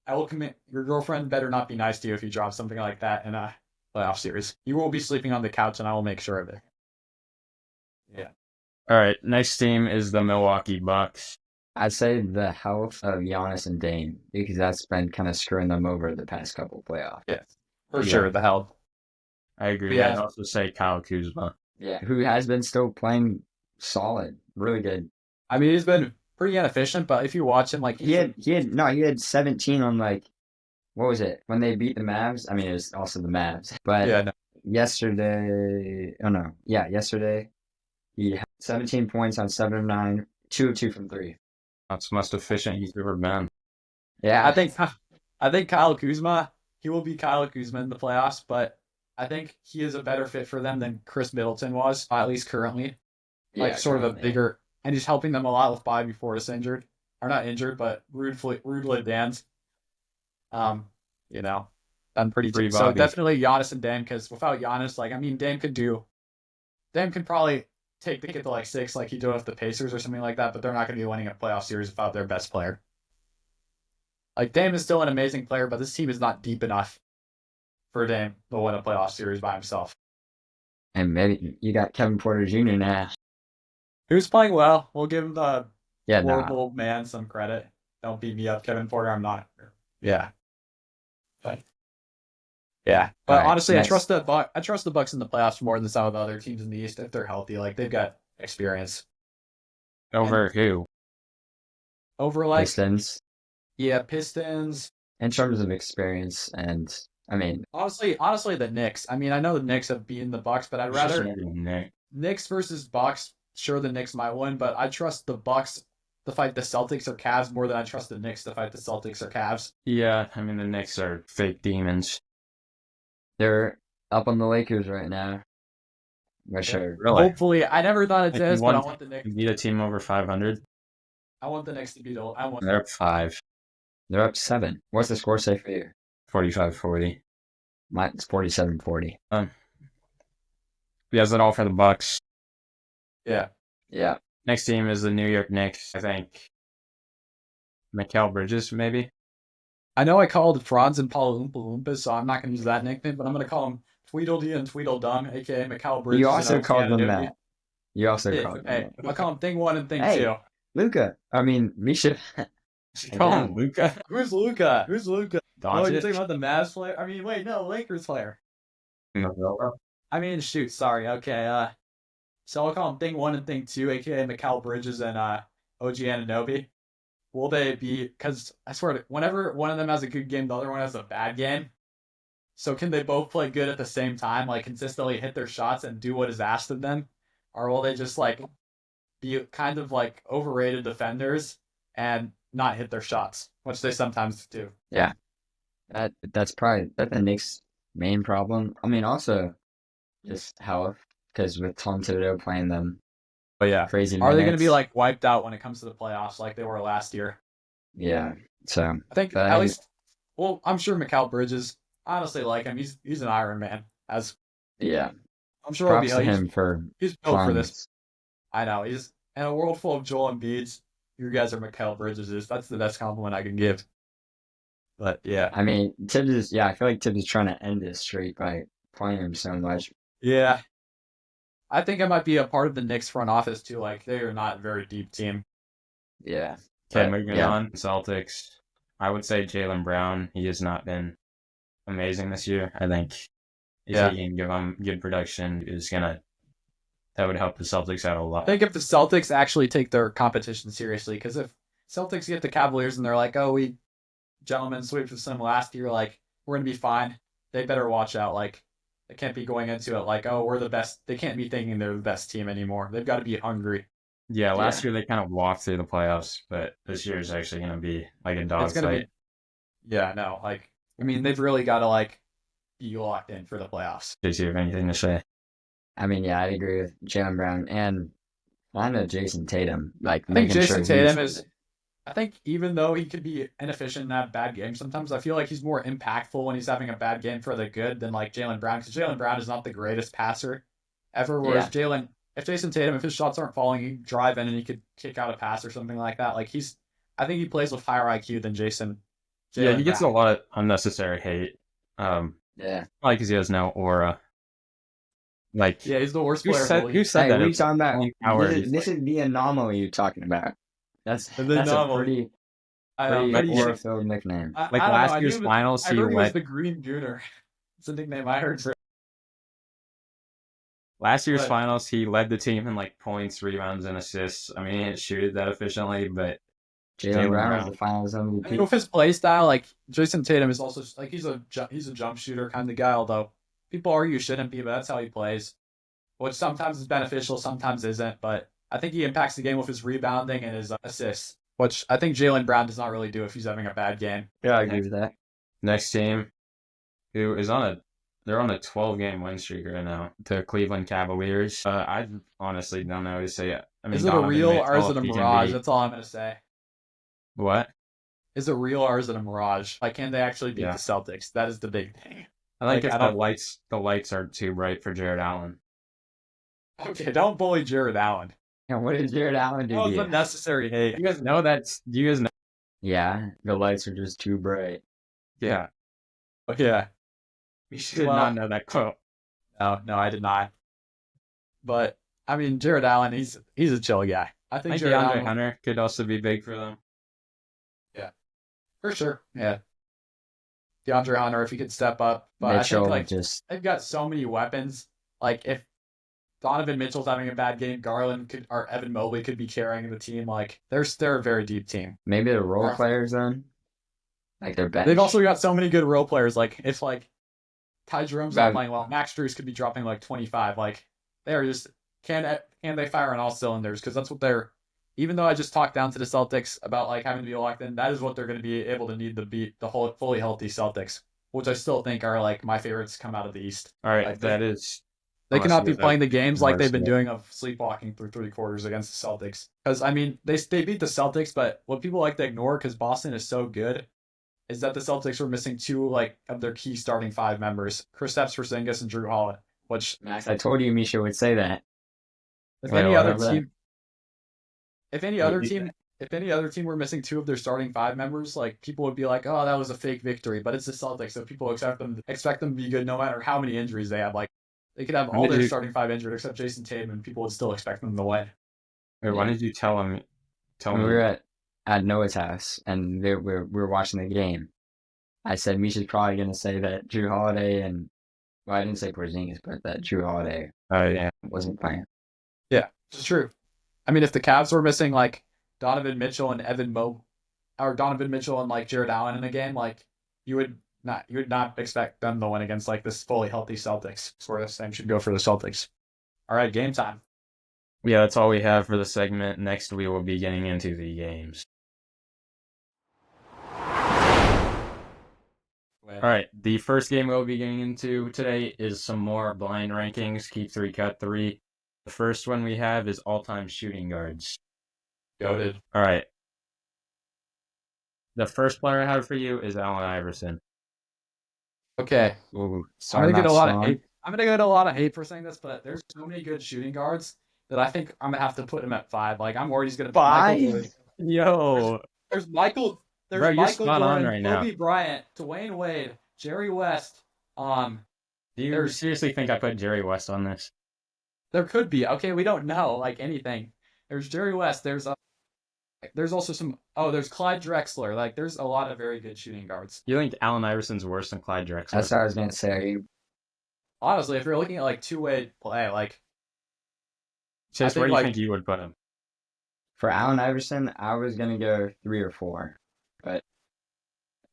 I will commit. Your girlfriend better not be nice to you if you drop something like that in a playoff series. You will be sleeping on the couch, and I will make sure of it. Yeah. All right, next team is the Milwaukee Bucks. I'd say the health of Giannis and Dame, because that's been kind of screwing them over the past couple playoffs. Yeah, for Yeah. sure. The hell. I agree. Yeah. I'd also say Kyle Kuzma. Yeah, who has been still playing solid, really good. I mean, he's been pretty inefficient, but if you watch him, like He had 17 on like, what was it when they beat the Mavs? I mean, it was also the Mavs, but yeah, no, yesterday, yesterday he had 17 points on 7 of 9, 2 of 2 from 3. That's the most efficient he's ever been. Yeah, I think Kyle Kuzma, he will be Kyle Kuzma in the playoffs, but I think he is a better fit for them than Chris Middleton was, at least currently. Like sort of a bigger, and he's helping them a lot with Bobby Portis injured, or not injured, but rudely Dan's. You know, done pretty Free deep. So Bobby. definitely Giannis and Dame, because without Giannis, like, I mean, Dame could probably take the kid to like 6, like he did with the Pacers or something like that, but they're not going to be winning a playoff series without their best player. Like, Dame is still an amazing player, but this team is not deep enough for Dame to win a playoff series by himself. and maybe you got Kevin Porter Jr. now. Who's playing well? We'll give him the Yeah, horrible man some credit. Don't beat me up, Kevin Porter. I'm not. Yeah. But yeah. But All right, honestly, next. I trust the Bucks in the playoffs more than some of the other teams in the East if they're healthy. Like, they've got experience. Over who? Over like Pistons Pistons. in terms of experience, and I mean, Honestly, the Knicks. I mean, I know the Knicks have beaten the Bucks, but I'd rather Knicks versus Bucks. Sure, the Knicks might win, but I trust the Bucks to fight the Celtics or Cavs more than I trust the Knicks to fight the Celtics or Cavs. Yeah, I mean the Knicks are fake demons. they're up on the Lakers right now. Which are Really? Hopefully, I never thought it Like, is, you but I want- want the Knicks. You beat a team over 500. I want the Knicks to beat. I want. They're up 5, they're up 7. What's the score say for you? 45-40. Mine's 47-40. He has it all for the Bucks. Yeah. Yeah. Next team is the New York Knicks. I think Mikal Bridges, maybe. I know I called Franz and Paul Oompa Loompas, so I'm not going to use that nickname, but I'm going to call him Tweedledee and Tweedledum, aka Mikal Bridges. You also called them Ananobi. that. You also Yeah, called them hey, that. I'll call him Thing 1 and Thing Hey. 2. Luca. I mean, Misha. Call him Luka. Who's Luca? Who's Luca? Oh, you're talking Doncic. about the Mavs player? I mean, wait, no, Lakers player. I mean, shoot, sorry. Okay, so I'll call him Thing 1 and Thing 2, aka Mikal Bridges and OG Ananobi. Will they be, because I swear, whenever one of them has a good game, the other one has a bad game. So can they both play good at the same time, like consistently hit their shots and do what is asked of them? Or will they just like be kind of like overrated defenders and not hit their shots, which they sometimes do? That's the Knicks' main problem. I mean, also just health, because with Tom Thibodeau playing them But yeah, crazy are they going to minutes. be like wiped out when it comes to the playoffs like they were last year? Yeah. So I think But at I- least. Well, I'm sure Mikal Bridges. Honestly, like him, he's an Iron Man. As yeah, I'm sure props to he's him for built for this. funds. I know he's in a world full of Joel Embiids. You guys are Mikal Bridges. That's the best compliment I can give. But yeah, I mean, Tibbs is, I feel like Tibbs is trying to end this streak by playing him so much. yeah. I think I might be a part of the Knicks front office too. Like, they are not a very deep team. Yeah. Okay, But, moving yeah. on. Celtics. I would say Jaylen Brown. He has not been amazing this year. I think if Yeah. he can give him good production, that would help the Celtics out a I lot. think if the Celtics actually take their competition seriously, because if Celtics get the Cavaliers and they're like, oh, we gentlemen swept with them last year, like, we're going to be fine, they better watch out. Like, they can't be going into it like, oh, we're the best. They can't be thinking they're the best team anymore. They've got to be hungry. Yeah, last year they kind of walked through the playoffs, but this year is actually going to be like a It's dogfight. going to be, yeah, no, like, I mean, they've really got to, like, be locked in for the playoffs. Do you have anything to say? I mean, yeah, I agree with Jaylen Brown and kind of Jason Tatum. Like, I think making Jason sure Tatum is, I think even though he could be inefficient and have bad games sometimes, I feel like he's more impactful when he's having a bad game for the good than like Jaylen Brown, because Jaylen Brown is not the greatest passer ever, whereas Jaylen if Jason Tatum, if his shots aren't falling, he could drive in and he could kick out a pass or something like that. Like I think he plays with higher IQ than Yeah, he Jalen gets a Brown. lot of unnecessary hate. Yeah. Probably because he has no aura. Like, Yeah, he's the worst player in the who league. said Hey, that? what are you It's talking about? Colin Coward. This is the anomaly you're talking about. That's And then a normally, pretty I know, but aura-filled nickname. like I don't know. last year's finals, I he heard he was led. the Green Gooner. It's a nickname I heard for. Last year's But finals, he led the team in like points, rebounds, and assists. I mean, he didn't shoot it that efficiently, but Jalen Jalen Brown was Brown. the Finals I mean, MVP. with his play style, like Jason Tatum is also like he's a jump shooter kind of guy. Although people argue he shouldn't be, but that's how he plays, which sometimes is beneficial, sometimes isn't. But I think he impacts the game with his rebounding and his assists, which I think Jalen Brown does not really do if he's having a bad game. Yeah, I agree with that. Next team, who is they're on a 12-game win streak right now. The Cleveland Cavaliers. I honestly don't know who to say. I mean, Is it a Donovan real or is Mitchell, it a if he can mirage? beat- That's all I'm gonna say. What? Is it real or is it a mirage? Like, can they actually beat Yeah. the Celtics? That is the big thing. I think Like, if I the lights are too bright for Jared Allen. Okay, don't bully Jared Allen. Yeah, what did Jared Allen do That to was you? unnecessary hate. You guys know that's. Do you guys know? Yeah, the lights are just too bright. Yeah, Yeah. you should Well- not know that quote. No, I did not. But I mean, Jared Allen, he's a chill guy. I I think think Jared DeAndre Allen, Hunter could also be big for them. for sure. Yeah, DeAndre Hunter, if he could step up. But Mitchell I think like just they've got so many weapons. Like if Donovan Mitchell's having a bad game, Garland could or Evan Mobley could be carrying the team. Like they're a very deep team. maybe the role Or- players then, like their bench. They've also got so many good role players. Like if like Ty Jerome's not Right. playing well, Max Strus could be dropping like 25. Like they're just can they fire on all cylinders? Because that's what they're. Even though I just talked down to the Celtics about like having to be locked in, that is what they're going to be able to need to beat the whole fully healthy Celtics, which I still think are like my favorites to come out of the East. All right, Like, that is. They Unless cannot you be guys playing the games like they've been Mercy. doing of sleepwalking through 3 quarters against the Celtics. Because I mean, they beat the Celtics, but what people like to ignore because Boston is so good is that the Celtics were missing two like of their key starting 5 members, Kristaps Porzingis and Drew Holiday. Which Max, I told you Misha would say that. if Wait, any what other was that? team, if any What other did you team, if any other team were missing 2 of their starting 5 members, like people would be like, "Oh, that was a fake victory," but it's the Celtics, so people expect them to be good no matter how many injuries they have. Like they could have When all did their you- starting 5 injured except Jason Tatum, and people would still expect them to win. Wait, why did you tell him? Tell When me. we were at Noah's house and we were watching the game, I said Misha's probably going to say that Drew Holiday and well, I didn't say Porzingis, but that Drew Holiday Oh yeah. wasn't playing. Yeah, it's true. I mean, if the Cavs were missing like Donovan Mitchell and or Donovan Mitchell and like Jared Allen in a game, like you would not expect them to win against like this fully healthy Celtics. Sort of same should go for the Celtics. All right, game time. Yeah, that's all we have for the segment. Next, we will be getting into the games. All right, the first game we'll be getting into today is some more blind rankings, keep 3, cut 3. The first one we have is all-time shooting guards. Goated. All right. The first player I have for you is Allen Iverson. Okay, Ooh, I'm sorry, gonna get a lot of strong. hate. I'm gonna get a lot of hate for saying this, but there's so many good shooting guards that I think I'm gonna have to put him at 5. Like I'm worried he's gonna Five? Michael Jordan. Yo. There's Michael. There's Bro, you're Michael spot on Jordan, right now. Kobe Bryant, Dwayne Wade, Jerry West. Do you There's- seriously think I put Jerry West on this? There could be. Okay, we don't know like anything. There's Jerry West. There's also some. Oh, there's Clyde Drexler. Like there's a lot of very good shooting guards. You think Allen Iverson's worse than Clyde Drexler? That's what I was going to say. Honestly, if you're looking at like two-way play, like Chase, I where think, do you like- think you would put him? For Allen Iverson, I was going to go 3 or 4, but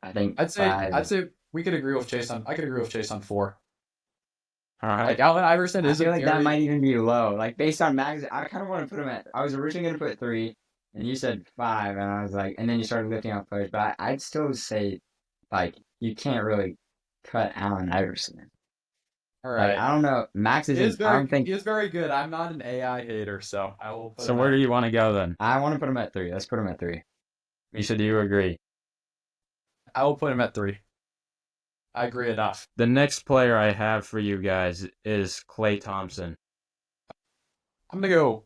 I think I'd say 5. we could agree with Chase on. I could agree with Chase on 4. All right. Like Allen Iverson I is feel a like very, that might even be low. Like based on Max, I kind of want to put him at. I was originally going to put 3, and you said 5, and I was like, and then you started lifting up players. But I'd still say, like, you can't really cut Allen Iverson. all Like, right. I don't know. Max He is. is I don't think. he is very good. I'm not an AI hater, so I will. Put So him where at- do you want to go then? I want to put him at 3. Let's put him at 3. Misha, do you agree? I will put him at 3. I agree enough. The next player I have for you guys is Klay Thompson. I'm gonna go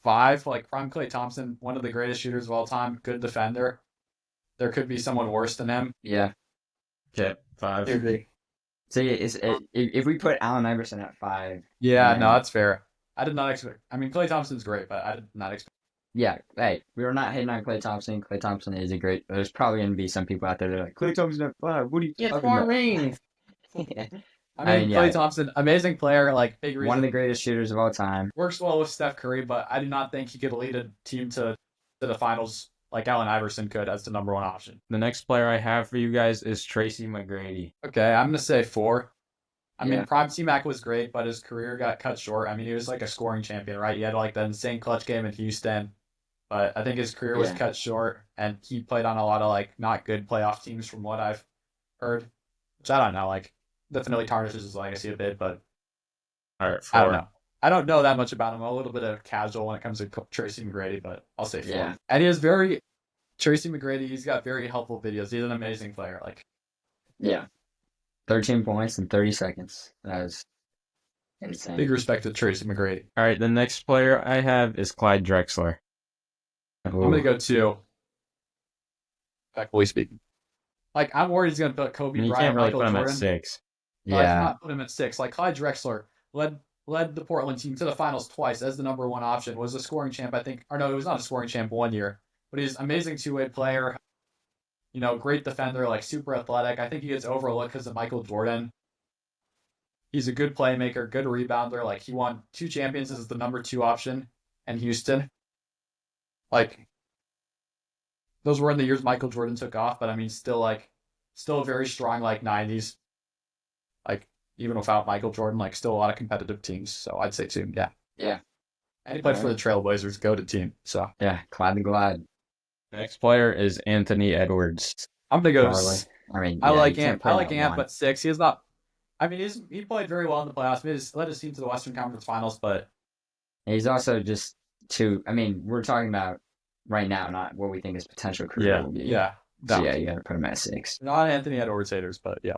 5. Like prime Klay Thompson, one of the greatest shooters of all time, good defender. There could be someone worse than him. Yeah. Okay, 5. Could be. See, if we put Allen Iverson at 5, Yeah, no, then that's fair. I did not expect. I mean, Klay Thompson's great, but I did not expect. yeah, hey, we were not hating on Klay Thompson. Klay Thompson is a great. There's probably gonna be some people out there that are like Klay Thompson at 5. What are you talking about? rings. I I mean, mean, Klay yeah, Thompson, amazing player, like big reason. one of the greatest shooters of all time. Works well with Steph Curry, but I do not think he could lead a team to the finals like Allen Iverson could as the number 1 option. The next player I have for you guys is Tracy McGrady. Okay, I'm gonna say 4. I Yeah. mean, Prime T-Mac was great, but his career got cut short. I mean, he was like a scoring champion, right? He had like that insane clutch game in Houston, but I think his career was Yeah. cut short, and he played on a lot of like not good playoff teams from what I've heard. Which I don't know, like definitely tarnishes his legacy a bit, but All right, I 4. don't know. I don't know that much about him. I'm a little bit of casual when it comes to Tracy McGrady, but I'll say 4. Yeah. And he is very Tracy McGrady. He's got very helpful videos. He's an amazing player. Like Yeah. 13 points in 30 seconds. That was insane. big respect to Tracy McGrady. All right, the next player I have is Clyde Drexler. I'm gonna go 2. Respectfully speaking. Like I'm worried he's gonna put Kobe You Bryant, can't really Michael put him Jordan. at 6. But I Yeah. cannot put him at 6. Like Clyde Drexler led the Portland team to the finals twice as the number 1 option. Was a scoring champ, I think. Or no, he was not a scoring champ one year, but he's an amazing 2-way player. You know, great defender, like super athletic. I think he gets overlooked because of Michael Jordan. He's a good playmaker, good rebounder. Like he won 2 champions as the number 2 option in Houston. Like those were in the years Michael Jordan took off, but I mean, still a very strong like 90s. Like even without Michael Jordan, like still a lot of competitive teams. So I'd say 2. Yeah. Yeah. And he played for the Trailblazers, go to team. So Yeah. Clyde the Glide. Next player is Anthony Edwards. I'm gonna go. Probably. I mean, I yeah, like you can't Ant. put I him like at Ant, 1. but 6. He is not. I mean, he played very well in the playoffs. Led his team to the Western Conference Finals, but He's also just too. I mean, we're talking about right now, not what we think his potential career will be. yeah, So yeah, you got to put him at 6. not Anthony Edwards haters, but yeah.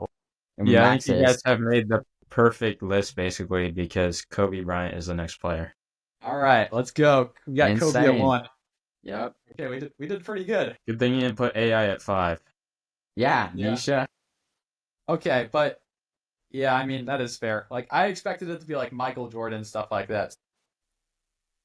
And Yeah, I Max think you is guys have made the perfect list basically because Kobe Bryant is the next player. All right, let's go. We got Kobe at Insane. 1. Yep. Okay, we did pretty good. Good thing you didn't put AI at 5. Yeah, Yeah. Misha. Okay, but yeah, I mean that is fair. Like I expected it to be like Michael Jordan stuff like that.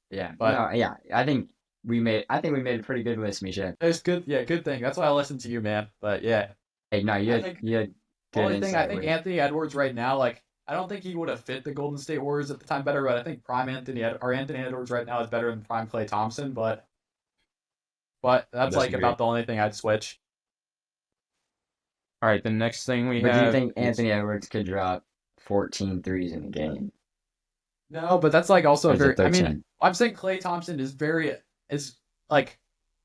Yeah, But- no, yeah. I think we made a pretty good list, Misha. It's good. Yeah, good thing. That's why I listened to you, man. But yeah, Hey, no, I you had think- good only thing I insight think with- Anthony Edwards right now, like I don't think he would have fit the Golden State Warriors at the time better, but I think prime Anthony Edwards right now is better than prime Klay Thompson, but that's like Disagree. about the only thing I'd switch. All right, the next thing we But do have you think is- Anthony Edwards could drop 14 threes in a game? No, but that's like also Or is it very. I mean, 13? I'm saying Klay Thompson is like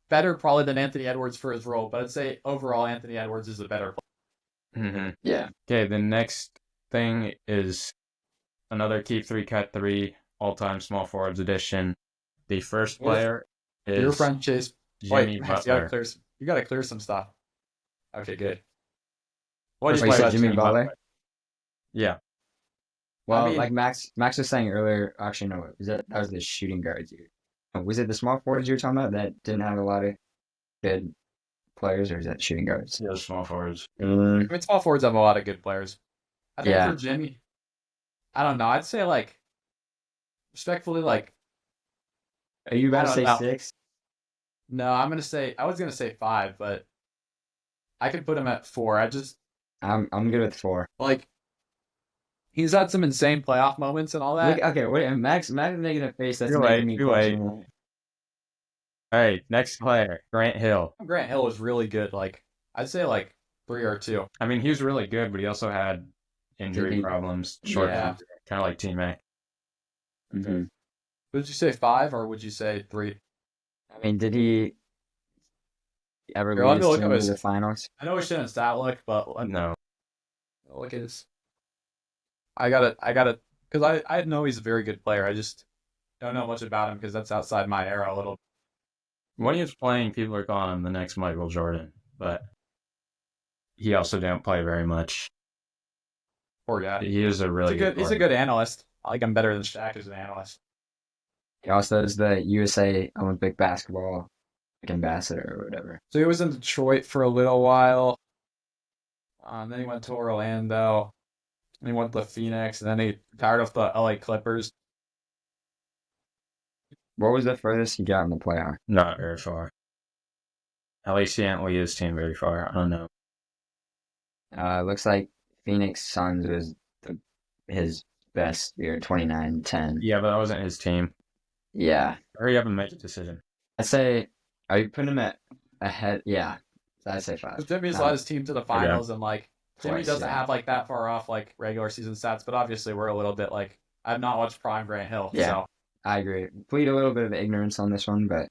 better probably than Anthony Edwards for his role, but I'd say overall Anthony Edwards is a better player. Mhm. Yeah. Okay, the next thing is another keep 3, cut 3, all-time small forwards edition. The first Your- player is Your friend Chase. Jimmy Max, Butler. you gotta clear some stuff. Okay, good. What Wait, did you you said play Jimmy Butler? Yeah. Well, mean- like Max was saying earlier, actually no, that was the shooting guards. Was it the small forwards you were talking about that didn't have a lot of good players, or is that shooting guards? Yeah, small forwards. I mean, small forwards have a lot of good players. I think Yeah. for Jimmy, I don't know. I'd say like respectfully, like Are you about to I say don't know. 6? no. I was gonna say 5, but I could put him at 4. I'm good with 4. Like he's had some insane playoff moments and all that. Look, okay, wait, Max is making a face that's You're making late, me you're late. question. All right, next player, Grant Hill. Grant Hill was really good. Like I'd say like 3 or 2. I mean, he was really good, but he also had injury Did he- problems, short Yeah. kind of like T-Mac. Mhm. Would you say 5 or would you say 3? I mean, did he ever Here, let lead me his look team up to his- the finals? I know we shouldn't stat look, but let me No. look at his. I gotta, because I know he's a very good player. I just don't know much about him because that's outside my era a little. When he was playing, people are calling him the next Michael Jordan, but he also didn't play very much. Poor guy. He is a really He's a good player. analyst. I like him better than Shaq as an analyst. He also is the USA Olympic basketball ambassador or whatever. So he was in Detroit for a little while. Then he went to Orlando. And he went to Phoenix. And then he retired off the LA Clippers. What was the furthest he got in the playoff? Not very far. At least he didn't lead his team very far. I don't know. Looks like Phoenix Suns was his best year, 29-10. Yeah, but that wasn't his team. Yeah. Hurry up and make a decision. I'd say, are you putting him at ahead? Yeah. I'd say 5. Jimmy's led his team to the finals, and Jimmy Twice, doesn't yeah. have that far off regular season stats, but obviously we're a little bit I've not watched Prime Grant Hill. Yeah. So I agree. Plead a little bit of ignorance on this one, but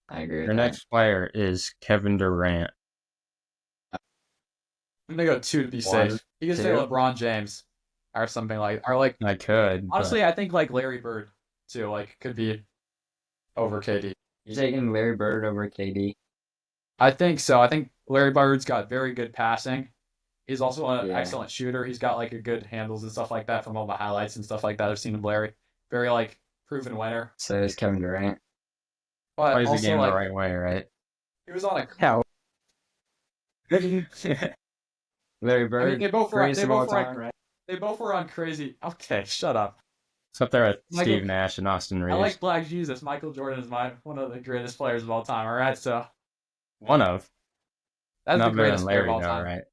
I agree. Your next player is Kevin Durant. I'm gonna go 2 to be safe. You can say LeBron James or something I could. Honestly, I think Larry Bird too. Could be over KD. You're taking Larry Bird over KD? I think so. I think Larry Bird's got very good passing. He's also an excellent shooter. He's got a good handles and stuff like that from all the highlights and stuff like that I've seen of Larry. Very proven winner. So is Kevin Durant. But plays also, the game the right way, right? He was on a How? Larry Bird. I mean, they both were greatest of all time, right? They both were on crazy. Okay, shut up. It's up there with Steve Nash and Austin Reeves. I like Black Jesus. Michael Jordan is one of the greatest players of all time. All right, so one of. That's Not the greatest Larry, player of all time. right?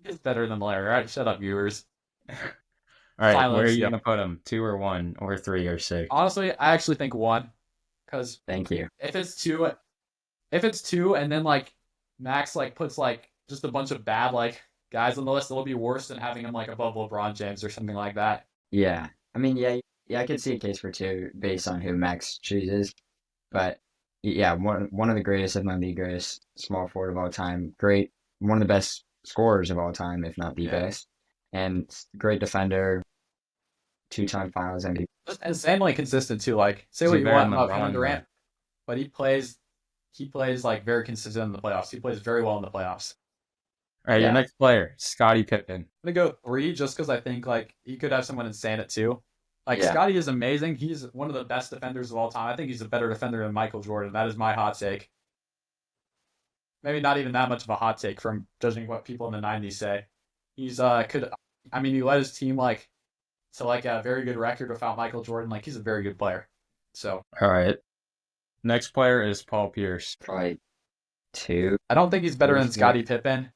He's better than Larry. All right, shut up, viewers. All right, Silence, where are you gonna put him? 2 or 1 or 3 or 6? Honestly, I actually think 1, because thank you. If it's two, and then Max puts just a bunch of bad guys on the list, it'll be worse than having him above LeBron James or something like that. Yeah, I mean, yeah, I could see a case for 2 based on who Max chooses, but yeah, one of the greatest, if not the greatest, small forward of all time. Great, one of the best scorers of all time, if not the best, and great defender. 2-time Finals MVP. Just insanely consistent too. Say what you want about Kevin Durant, but he plays very consistent in the playoffs. He plays very well in the playoffs. All right, your next player, Scottie Pippen. I'm gonna go 3 just because I think he could have someone insane at 2. Scottie is amazing. He's one of the best defenders of all time. I think he's a better defender than Michael Jordan. That is my hot take. Maybe not even that much of a hot take from judging what people in the 90s say. He's he led his team to a very good record without Michael Jordan. He's a very good player. So all right. Next player is Paul Pierce. Probably 2. I don't think he's better than Scottie Pippen.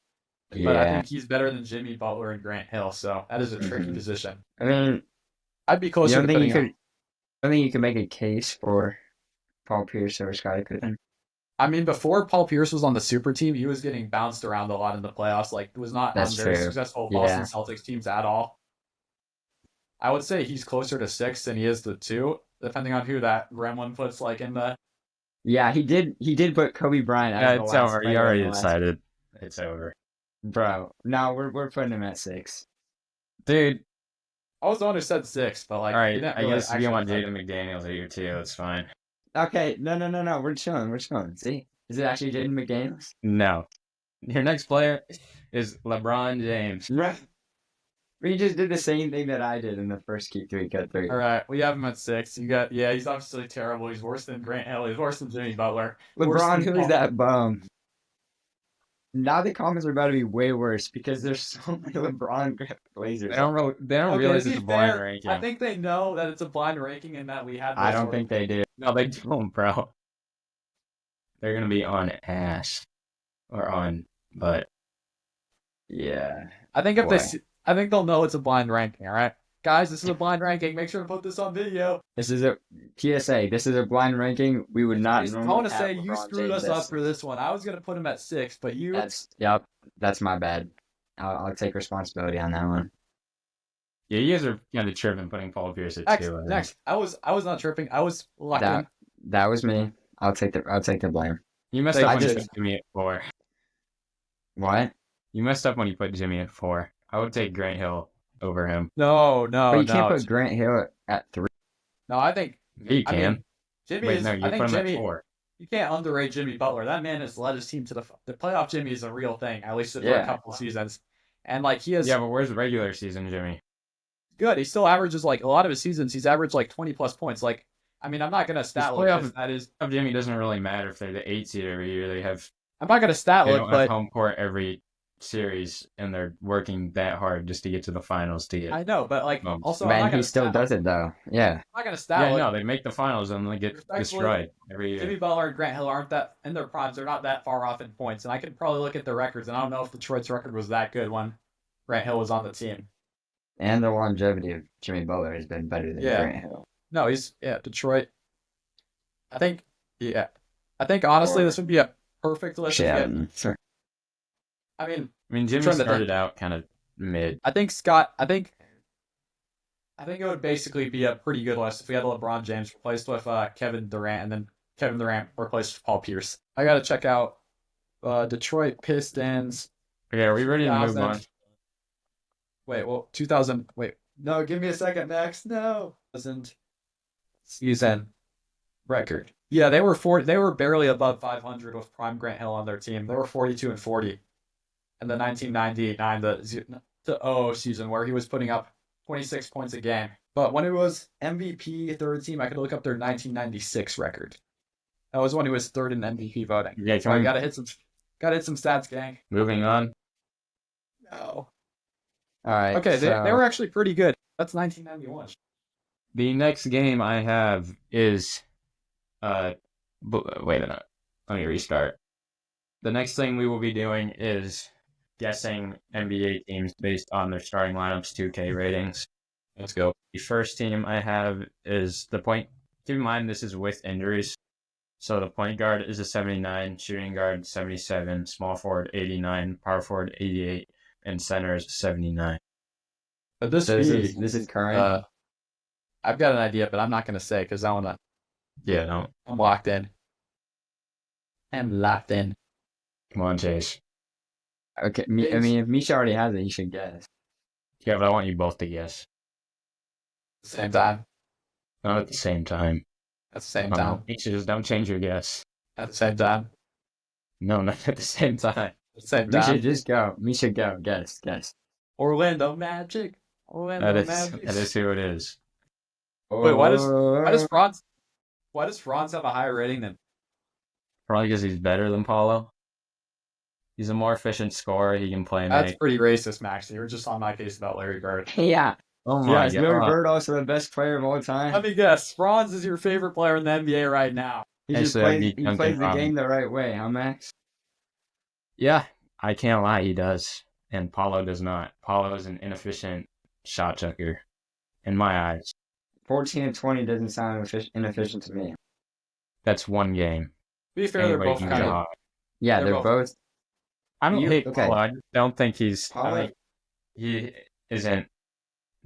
Yeah. But I think he's better than Jimmy Butler and Grant Hill, so that is a tricky position. I mean, I'd be closer to putting him. I think you could make a case for Paul Pierce over Scottie Pippen. I mean, before Paul Pierce was on the super team, he was getting bounced around a lot in the playoffs. Was not on very successful Boston Celtics teams at all. I would say he's closer to 6 than he is to 2, depending on who that gremlin puts in the. Yeah, he did put Kobe Bryant. Yeah, it's over. You already decided. It's over. Bro, no, we're putting him at 6. Dude. I was the one who said 6, but all right, I guess if you want Jaden McDaniels at your 2, that's fine. Okay, no, we're chilling. See, is it actually Jaden McDaniels? No. Your next player is LeBron James. Right. We just did the same thing that I did in the first Keep 3 Cut 3. All right, we have him at 6. He's obviously terrible. He's worse than Grant Hill. He's worse than Jimmy Butler. LeBron, who is that bum? Now the comments are about to be way worse because there's so many LeBron Blazers. They don't realize it's a blind ranking. I think they know that it's a blind ranking and that we had. I don't think they do. No, they don't, bro. They're gonna be on ass or on butt. Yeah, I think I think they'll know it's a blind ranking. All right, guys, this is a blind ranking. Make sure to put this on video. This is a PSA. This is a blind ranking. We would not. I want to say you screwed us up for this one. I was gonna put him at 6, but you. That's my bad. I'll take responsibility on that one. Yeah, you guys are kind of tripping putting Paul Pierce at 2. Next, I was not tripping. I was lucky. That was me. I'll take the blame. You messed up when you put Jimmy at 4. What? You messed up when you put Jimmy at 4. I would take Grant Hill over him. No. But you can't put Grant Hill at 3. No, I think he can. I mean, Jimmy Wait, is. no, you I put think him Jimmy. at 4. You can't underrate Jimmy Butler. That man has led his team to the playoff. Jimmy is a real thing, at least for a couple seasons. And he has. Yeah, but where's the regular season Jimmy? good. He still averages like a lot of his seasons. He's averaged like 20+ points. Like, I mean, I'm not gonna This stat look. playoff 'Cause that is, of Jimmy doesn't really matter if they're the 8 seed every year. I'm not gonna stat They look, don't have but home court every series, and they're working that hard just to get to the finals to get. I know. But like, bumps. also, I'm not Man, gonna he still stat does look. it though. Yeah. I'm not gonna stat Yeah, look. no, they make the finals and they get Respectfully, destroyed every year. Jimmy Butler and Grant Hill aren't that in their primes. They're not that far off in points, and I could probably look at their records, and I don't know if Detroit's record was that good when Grant Hill was on the team. And the longevity of Jimmy Butler has been better than Yeah. Grant Hill. No, he's Detroit. I think honestly this would be a perfect list. If you had, Sure. I mean, I mean, Jimmy trying to started out kind of mid. I think Scott. I think it would basically be a pretty good list if we had LeBron James replaced with Kevin Durant, and then Kevin Durant replaced with Paul Pierce. I gotta check out Detroit Pistons. Okay, are we ready to move 2000. on? Wait, well, 2000. Wait, no, give me a second, Max. No, doesn't season record. Yeah, they were They were barely above 500 with prime Grant Hill on their team. They were 42-40 in the 1999 the 00 season where he was putting up 26 points a game. But when it was MVP third team, I could look up their 1996 record. That was when he was third in MVP voting. Yeah, So I gotta hit some stats, gang. moving on. No. All right. Okay, they were actually pretty good. That's 1991. The next game I have is, wait a minute. Let me restart. The next thing we will be doing is guessing NBA teams based on their starting lineups 2K ratings. Let's go. The first team I have is the point. Keep in mind this is with injuries. So the point guard is a 79, shooting guard 77, small forward 89, power forward 88, and center is 79. But this is current. I've got an idea, but I'm not gonna say because I wanna. Yeah, no. I'm locked in. I'm locked in. Come on, Chase. Okay. I mean, if Misha already has it, he should guess. Yeah, but I want you both to guess. Same time. Not at the same time. At the same time. You just don't change your guess. At the same time. No, not at the same time. At the same Misha, time. just go. Misha, go. Guess. Orlando Magic. Orlando That Magic. is who it is. Wait, why does Franz have a higher rating than? Probably because he's better than Paulo. He's a more efficient scorer. He can play. That's pretty racist, Max. You were just on my case about Larry Bird. Yeah. Oh Yeah, my is Larry god. Bird also the best player of all time? Let me guess. Franz is your favorite player in the NBA right now. He just Actually, that'd plays, be he Duncan plays the Robinson. game the right way, huh, Max? Yeah, I can't lie. He does, and Paulo does not. Paulo is an inefficient shot chucker, in my eyes. 14 and 20 doesn't sound inefficient to me. That's one game. To be fair, they're Anybody both can kind get of. hot. Yeah, They're they're both- both. I don't hate okay. Paulo. I just don't think he's. Paulo- I think he isn't.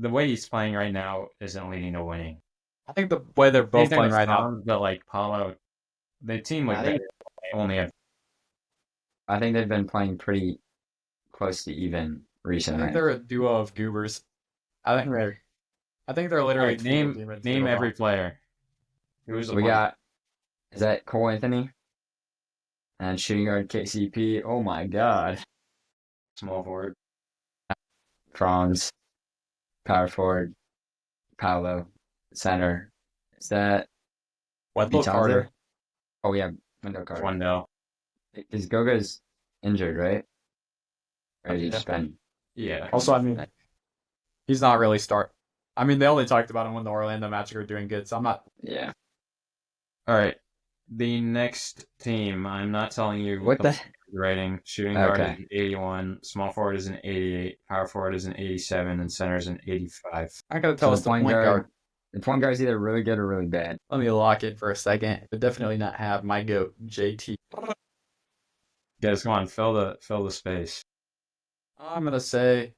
The way he's playing right now isn't leading to winning. I think the way they're both Same thing playing with right now. Franz, but like Paulo, the team looked I better. think- They only have. I think they've been playing pretty close to even I recently. think they're a duo of goobers. I think they're literally Alright, name every player. Who's the We one? got, is that Cole Anthony? And shooting guard KCP. Oh my god. small forward. Franz. Power forward. Paolo. Center. Is that Wendell Vitanza? Carter. Oh yeah, Wendell Carter. Wendell. Because Goga's injured, right? Or has he Yeah. just been? Yeah. Also, I mean, he's not really start. I mean, they only talked about him when the Orlando Magic are doing good, so I'm not. Yeah. All right. The next team, I'm not telling you What the? rating. Shooting guard Okay. is an 81, small forward is an 88, power forward is an 87, and center is an 85. I gotta So tell the us the point guard. The point guard's either really good or really bad. Let me lock it for a second. But definitely not have my goat JT. Guys, come on, fill the space. I'm gonna say,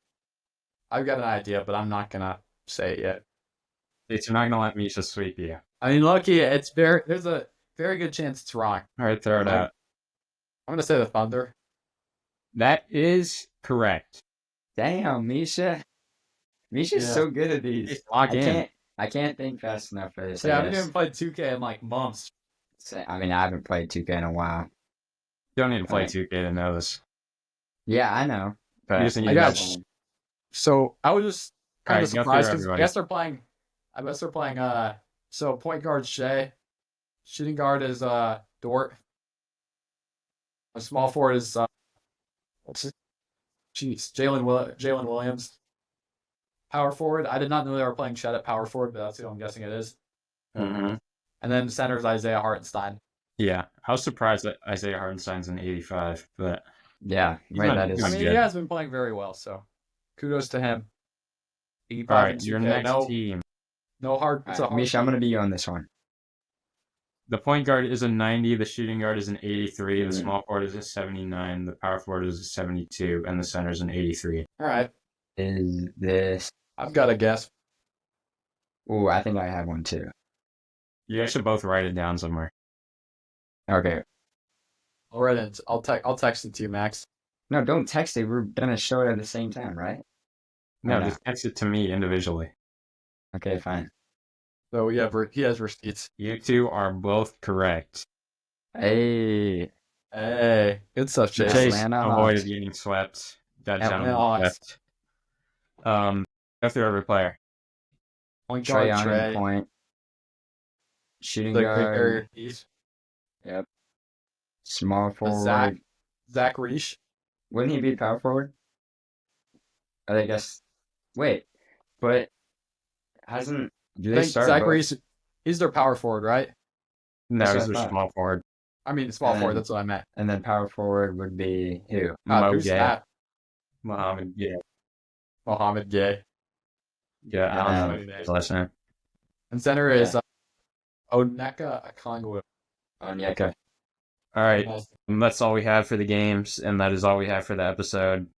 I've got an idea, but I'm not gonna say it yet. You're not gonna let Misha sweep you. I mean, lucky there's a very good chance it's wrong. All right, throw it Right. out. I'm gonna say the Thunder. That is correct. Damn, Misha. Misha's Yeah. so good at these. Lock in. I can't think fast enough for this. Yeah, I I haven't guess. even played 2K in like months. I mean, I haven't played 2K in a while. You don't need to play Alright. 2K to know this. Yeah, I know. You just need I to got know- So I was just Kind All of right, go through surprised because everybody. I guess they're playing. So point guard Shea, shooting guard is Dort. A small forward is what's it? Jeez, Jalen Williams. Power forward. I did not know they were playing Chet at power forward, but that's who I'm guessing it is. Mm-hmm. And then center is Isaiah Hartenstein. Yeah, I was surprised that Isaiah Hartenstein's an 85, but Yeah, He's wait, not that is. I doing mean, good. he has been playing very well, so kudos to him. all 85 right, and your 2K. next team. No hard. It's a hard Misha, I'm team. gonna be you on this one. The point guard is a 90, the shooting guard is an 83, the Mhm. small forward is a 79, the power forward is a 72, and the center is an 83. All right, Is this? I've got a guess. Ooh, I think I have one too. You guys should both write it down somewhere. Okay. I'll write it. I'll text it to you, Max. No, don't text it. We're gonna show it at the same time, right? No, no. just text it to me individually. Okay, fine. So he has receipts. You two are both correct. Hey, Hey, good stuff, Chase. Chase. Chase Atlanta avoided Hawks. getting swept. Got Atlanta gentleman Hawks. swept. Go through every player. Point Trey guard on Trey. point. Shooting The guard. East. Yep. Small forward. Zach Reich. Wouldn't he be power forward? I guess. Wait, but hasn't? Do I they think start Zach both? Reich. He's their power forward, right? No, That's he's what I their thought. small forward. I mean, small And forward. then- That's what I meant. And then power forward would be who? Who's Gay. that? Mohammed Gay. Mohammed Gay. Yeah, I Yeah. don't know his last name. And center is Oneka Okongwu. Onyeka. All right, and that's all we have for the games, and that is all we have for the episode.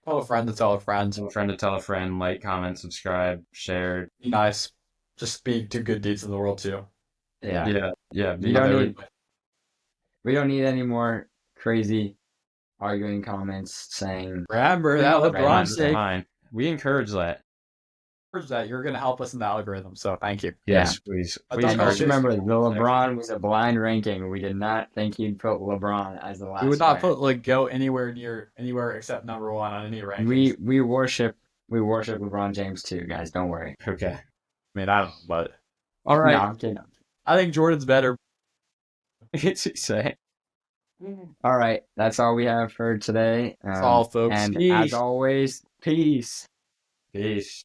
Tell a friend to tell a friend. Tell a friend to tell a friend. Like, comment, subscribe, share. Be nice. Just be do good deeds in the world too. Yeah. Yeah. We don't need any more crazy arguing comments saying Remember that Right, LeBron that's sake. Fine. We encourage that. That you're going to help us in the algorithm. So thank you. Yes, please. I Please thought And that encourage just was- remember, the LeBron was a blind ranking. We did not think he'd put LeBron as the last. We would not player. put go anywhere except number one on any rankings. We worship LeBron James too, guys. Don't worry. Okay. I mean, I don't know, but All right. No, I'm kidding. I think Jordan's better. Say. All right, that's all we have for today. That's all, folks. And Peace. as always, peace. Peace.